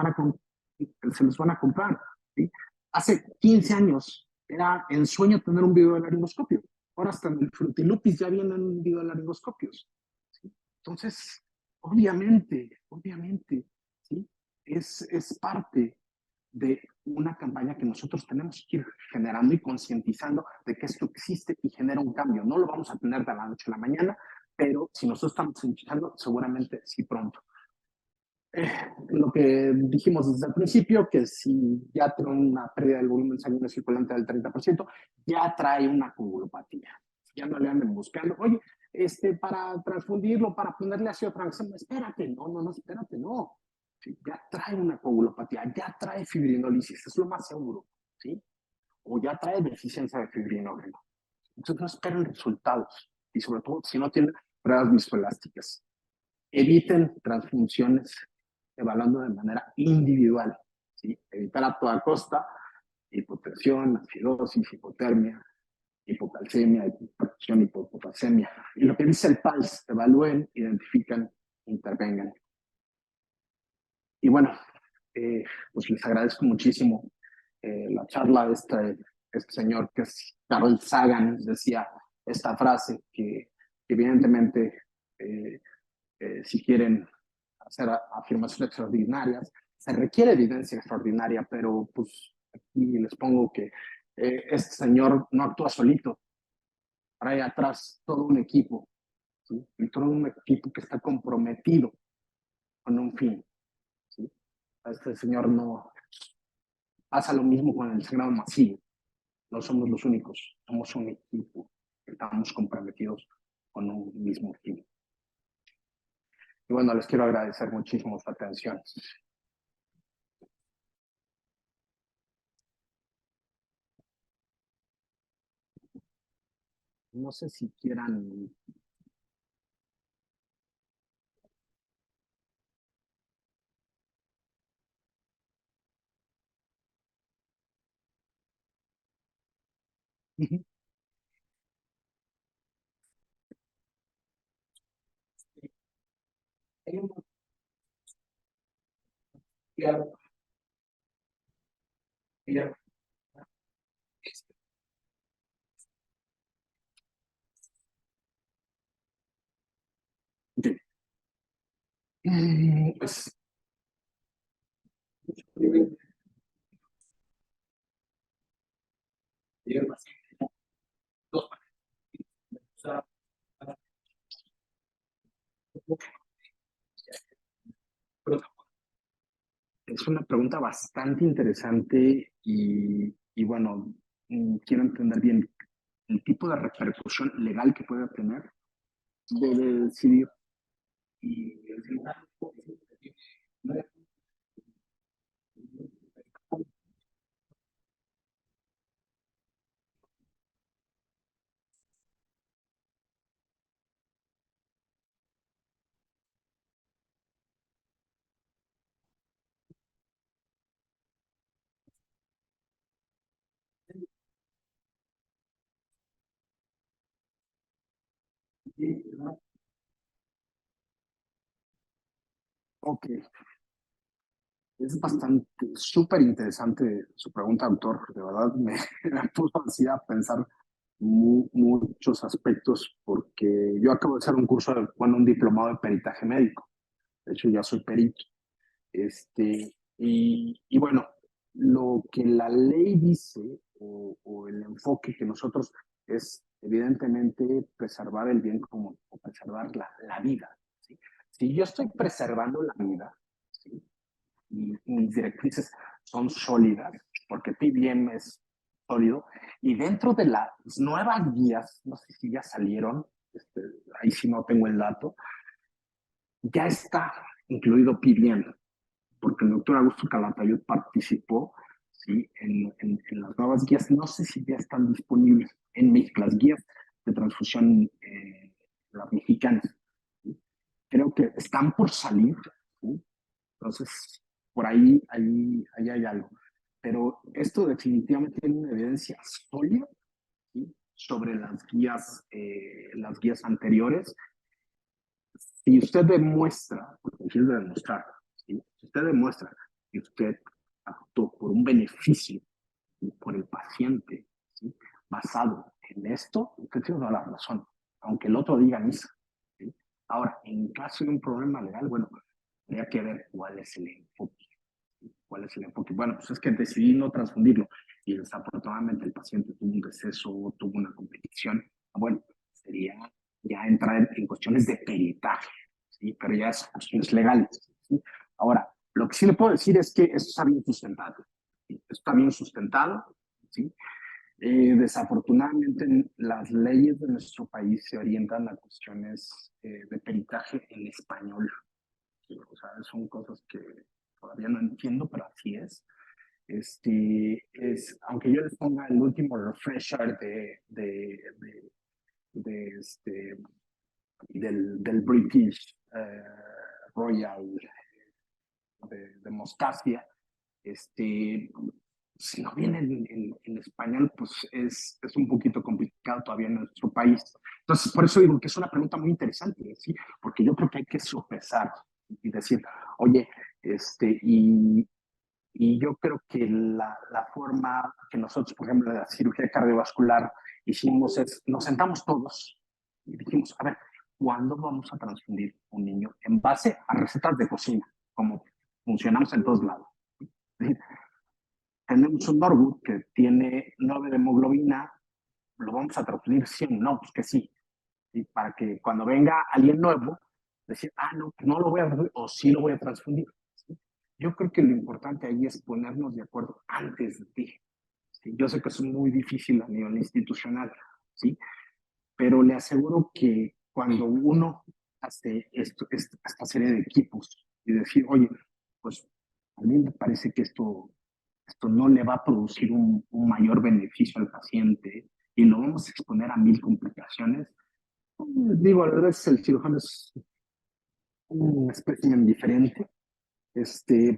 van a comprar. ¿Sí? Hace 15 años era ensueño tener un video de laringoscopio. Ahora hasta en el Frutilupis ya vienen video de laringoscopios. ¿Sí? Entonces, obviamente, ¿sí? Es parte de una campaña que nosotros tenemos que ir generando y concientizando de que esto existe y genera un cambio. No lo vamos a tener de la noche a la mañana, pero si nosotros estamos empezando, seguramente sí pronto. Lo que dijimos desde el principio, que si ya tiene una pérdida del volumen sanguíneo circulante del 30%, ya trae una coagulopatía. Ya no le anden buscando, oye, para transfundirlo, para ponerle ácido tranexámico, espérate, no, espérate, no. Sí, ya trae una coagulopatía, ya trae fibrinólisis, es lo más seguro, ¿sí? O ya trae deficiencia de fibrinógeno. Entonces no esperen resultados, y sobre todo si no tienen pruebas viscoelásticas. Eviten transfunciones evaluando de manera individual, ¿sí? Evitar a toda costa hipotensión, acidosis, hipotermia, hipocalcemia, hipertensión, hipopotasemia. Y lo que dice el PALS, evalúen, identifican, intervengan. Y bueno, pues les agradezco muchísimo la charla de este señor que es Carl Sagan, decía esta frase que evidentemente si quieren hacer afirmaciones extraordinarias, se requiere evidencia extraordinaria, pero pues aquí les pongo que este señor no actúa solito, trae atrás todo un equipo, ¿sí? Y todo un equipo que está comprometido con un fin, ¿sí? Este señor no pasa lo mismo con el sangrado masivo, no somos los únicos, somos un equipo, estamos comprometidos con un mismo fin. Y bueno, les quiero agradecer muchísimo su atención. No sé si quieran. Pues, Es una pregunta bastante interesante y bueno, quiero entender bien el tipo de repercusión legal que puede tener. Debe decidir. Y ok, es bastante, súper interesante su pregunta, doctor. De verdad me puso así a pensar muchos aspectos, porque yo acabo de hacer un curso, bueno, un diplomado de peritaje médico. De hecho, ya soy perito. Y bueno, lo que la ley dice o el enfoque que nosotros es evidentemente preservar el bien común o preservar la vida. ¿Sí? Si yo estoy preservando la vida, ¿sí? Y mis directrices son sólidas, porque PBM es sólido, y dentro de las nuevas guías, no sé si ya salieron, ahí sí no tengo el dato, ya está incluido PBM, porque el doctor Augusto Calatayud participó, ¿sí? En las nuevas guías. No sé si ya están disponibles en México, las guías de transfusión, las mexicanas. ¿Sí? Creo que están por salir, ¿sí? Entonces, por ahí hay algo. Pero esto definitivamente tiene una evidencia sólida, ¿sí? Sobre las guías anteriores. Si usted demuestra, porque es de demostrar, ¿sí? Si usted demuestra que usted actuó por un beneficio y por el paciente, ¿sí? Basado en esto, usted tiene toda la razón, aunque el otro diga misa. ¿Sí? Ahora, en caso de un problema legal, bueno, habría que ver cuál es el enfoque. ¿Sí? ¿Cuál es el enfoque? Bueno, pues es que decidí no transfundirlo y desafortunadamente el paciente tuvo un deceso, tuvo una complicación. Bueno, sería ya entrar en cuestiones de peritaje, ¿sí? Pero ya es cuestiones legales. ¿Sí? Ahora, lo que sí le puedo decir es que esto está bien sustentado. ¿Sí? Esto está bien sustentado. ¿Sí? Desafortunadamente, las leyes de nuestro país se orientan a cuestiones de peritaje en español. ¿Sí? O sea, son cosas que todavía no entiendo, pero así es. Aunque yo les ponga el último refresher de del British Royal de Moscasia, si no viene en español, pues es un poquito complicado todavía en nuestro país. Entonces, por eso digo que es una pregunta muy interesante, ¿sí? Porque yo creo que hay que sopesar y decir, oye, y yo creo que la forma que nosotros, por ejemplo, de la cirugía cardiovascular hicimos es, nos sentamos todos y dijimos, a ver, ¿cuándo vamos a transfundir un niño? En base a recetas de cocina, como funcionamos en todos lados. ¿Sí? Tenemos un Norwood que tiene 9 de hemoglobina, lo vamos a transfundir 100, no, pues que sí. Y para que cuando venga alguien nuevo, decir, ah, no, no lo voy a transfundir, o sí lo voy a transfundir. ¿Sí? Yo creo que lo importante ahí es ponernos de acuerdo antes de. ¿Sí? Yo sé que es muy difícil a nivel institucional, ¿sí? Pero le aseguro que cuando uno hace esta serie de equipos y decir, oye, pues a mí me parece que esto no le va a producir un mayor beneficio al paciente y lo vamos a exponer a 1000 complicaciones. Digo, a veces el cirujano es un espécimen diferente,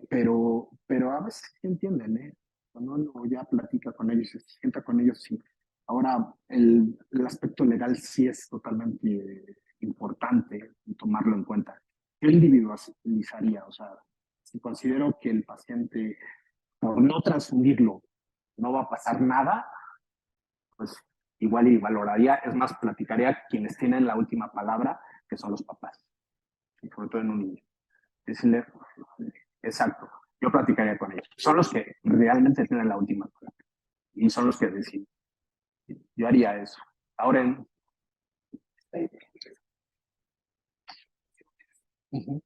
pero a veces sí entienden, ¿eh? Cuando uno ya platica con ellos, se sienta con ellos, sí. Ahora, el aspecto legal sí es totalmente importante tomarlo en cuenta. Yo individualizaría, o sea, si considero que el paciente, por no transfundirlo, no va a pasar nada, pues igual y valoraría, es más, platicaría quienes tienen la última palabra, que son los papás, y sobre todo en un niño. Decirle, exacto, yo platicaría con ellos. Son los que realmente tienen la última palabra y son los que deciden. Yo haría eso. Ahora, uh -huh.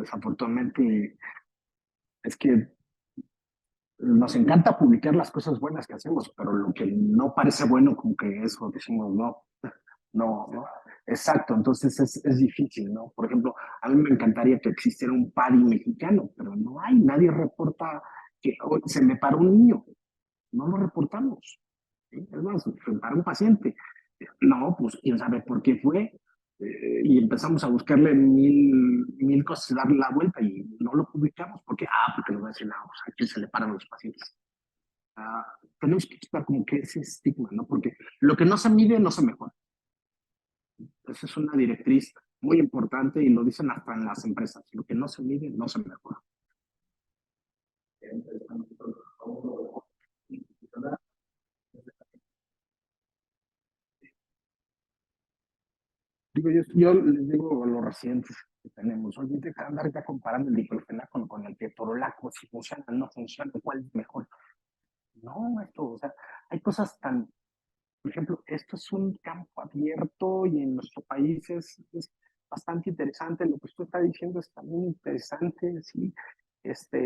Desafortunadamente, es que nos encanta publicar las cosas buenas que hacemos, pero lo que no parece bueno, como que eso decimos no, no. Exacto, entonces es difícil, ¿no? Por ejemplo, a mí me encantaría que existiera un PADI mexicano, pero no hay, nadie reporta que hoy se me paró un niño, no lo reportamos. ¿Sí? Es más, se me paró un paciente. No, pues quién sabe por qué fue. Y empezamos a buscarle mil cosas y darle la vuelta y no lo publicamos. ¿Por qué? Porque nos va a decir, no, pues aquí se le paran los pacientes. Tenemos que quitar como que ese estigma, ¿no? Porque lo que no se mide no se mejora. Esa es una directriz muy importante y lo dicen hasta en las empresas. Lo que no se mide no se mejora. Digo, yo les digo a los residentes que tenemos, oye, deja de andar ya comparando el diclofenac con el ketorolaco, si funciona o no funciona, cuál es mejor. No, esto, o sea, hay cosas tan, por ejemplo, esto es un campo abierto y en nuestro país es bastante interesante. Lo que usted está diciendo es también interesante, sí.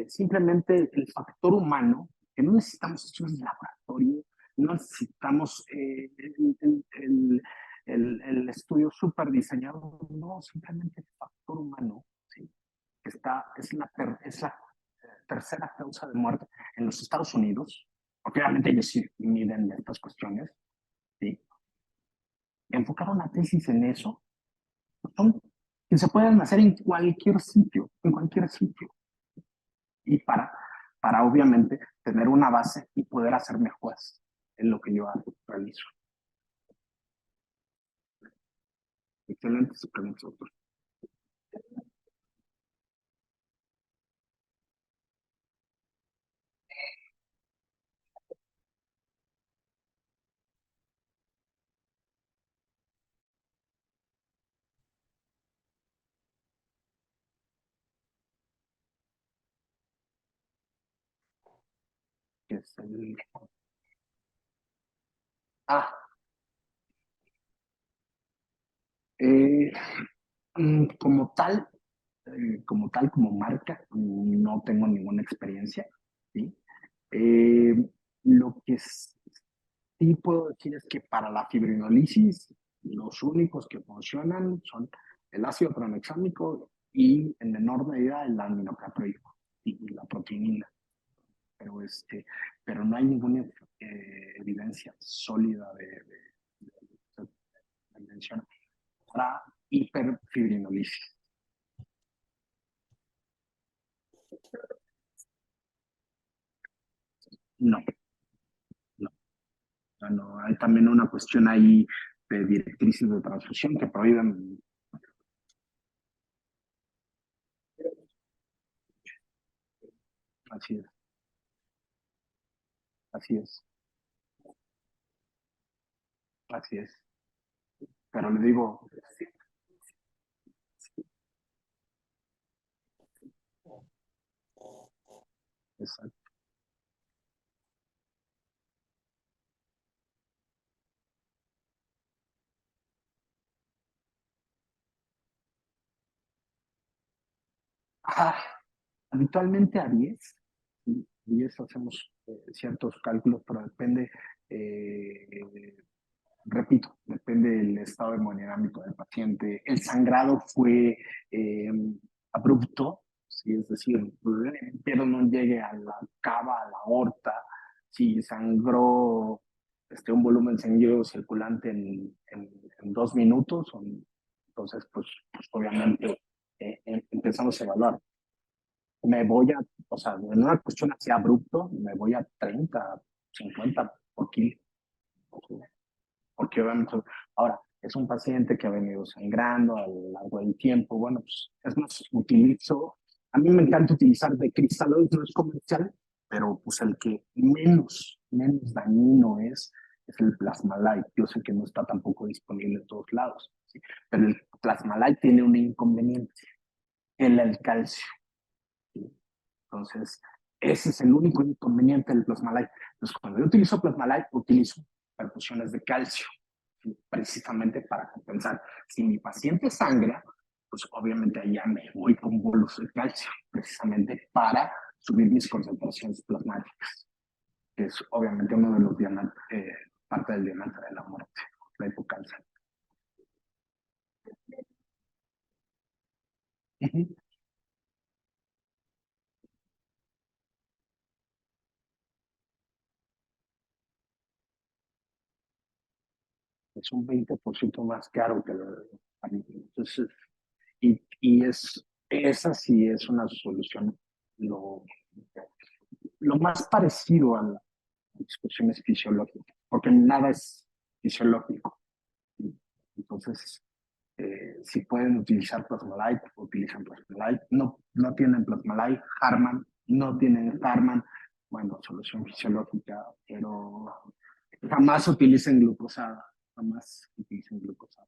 Simplemente el factor humano, que no necesitamos estudios de laboratorio, no necesitamos el estudio súper diseñado, no, simplemente el factor humano, sí, es la tercera causa de muerte en los Estados Unidos, porque obviamente ellos sí miden estas cuestiones, ¿sí? Enfocar una tesis en eso, son que se pueden hacer en cualquier sitio, y para obviamente tener una base y poder hacer mejoras en lo que yo realizo. Excelente su pregunta, doctor. Es el, ah, eh, como marca, no tengo ninguna experiencia, ¿sí? Eh, lo que sí puedo decir es que para la fibrinolisis, los únicos que funcionan son el ácido tranexámico y en menor medida el aminocaproico y la proteína. Pero, pero no hay ninguna evidencia sólida de mención para hiperfibrinolisis. No, no, no. Hay también una cuestión ahí de directrices de transfusión que prohíben. Así es, así es, así es. Pero le digo, exacto. Ajá, habitualmente a 10, ¿sí? 10 hacemos ciertos cálculos, pero depende, repito, depende del estado hemodinámico del paciente. El sangrado fue eh, abrupto, ¿sí? Es decir, el pierna no llegue a la cava, a la aorta, si sangró un volumen sanguíneo circulante en 2 minutos, entonces, pues obviamente empezamos a evaluar. O sea, en una cuestión así abrupto, me voy a 30, 50 por kilo. Porque obviamente, ahora, es un paciente que ha venido sangrando a lo largo del tiempo. Bueno, pues es más, a mí me encanta utilizar de cristaloides, no es comercial, pero pues el que menos dañino es el Plasmalite. Yo sé que no está tampoco disponible en todos lados, ¿sí? Pero el Plasmalite tiene un inconveniente, el calcio. ¿Sí? Entonces, ese es el único inconveniente del Plasmalite. Entonces, cuando yo utilizo Plasmalite, utilizo perfusiones de calcio, ¿sí? Precisamente para compensar. Si mi paciente sangra, pues obviamente allá me voy con bolos de calcio, precisamente para subir mis concentraciones plasmáticas, que es obviamente uno de los parte del diamante de la muerte, la hipocalcia. Es un 20% más caro que lo de entonces, esa sí es una solución lo, lo más parecido a la discusión es fisiológica, porque nada es fisiológico. Entonces, si pueden utilizar Plasmalite, utilizan Plasmalite. No, no tienen Plasmalite, Harman, no tienen Harman. Bueno, solución fisiológica, pero jamás utilicen glucosada. Jamás utilicen glucosada.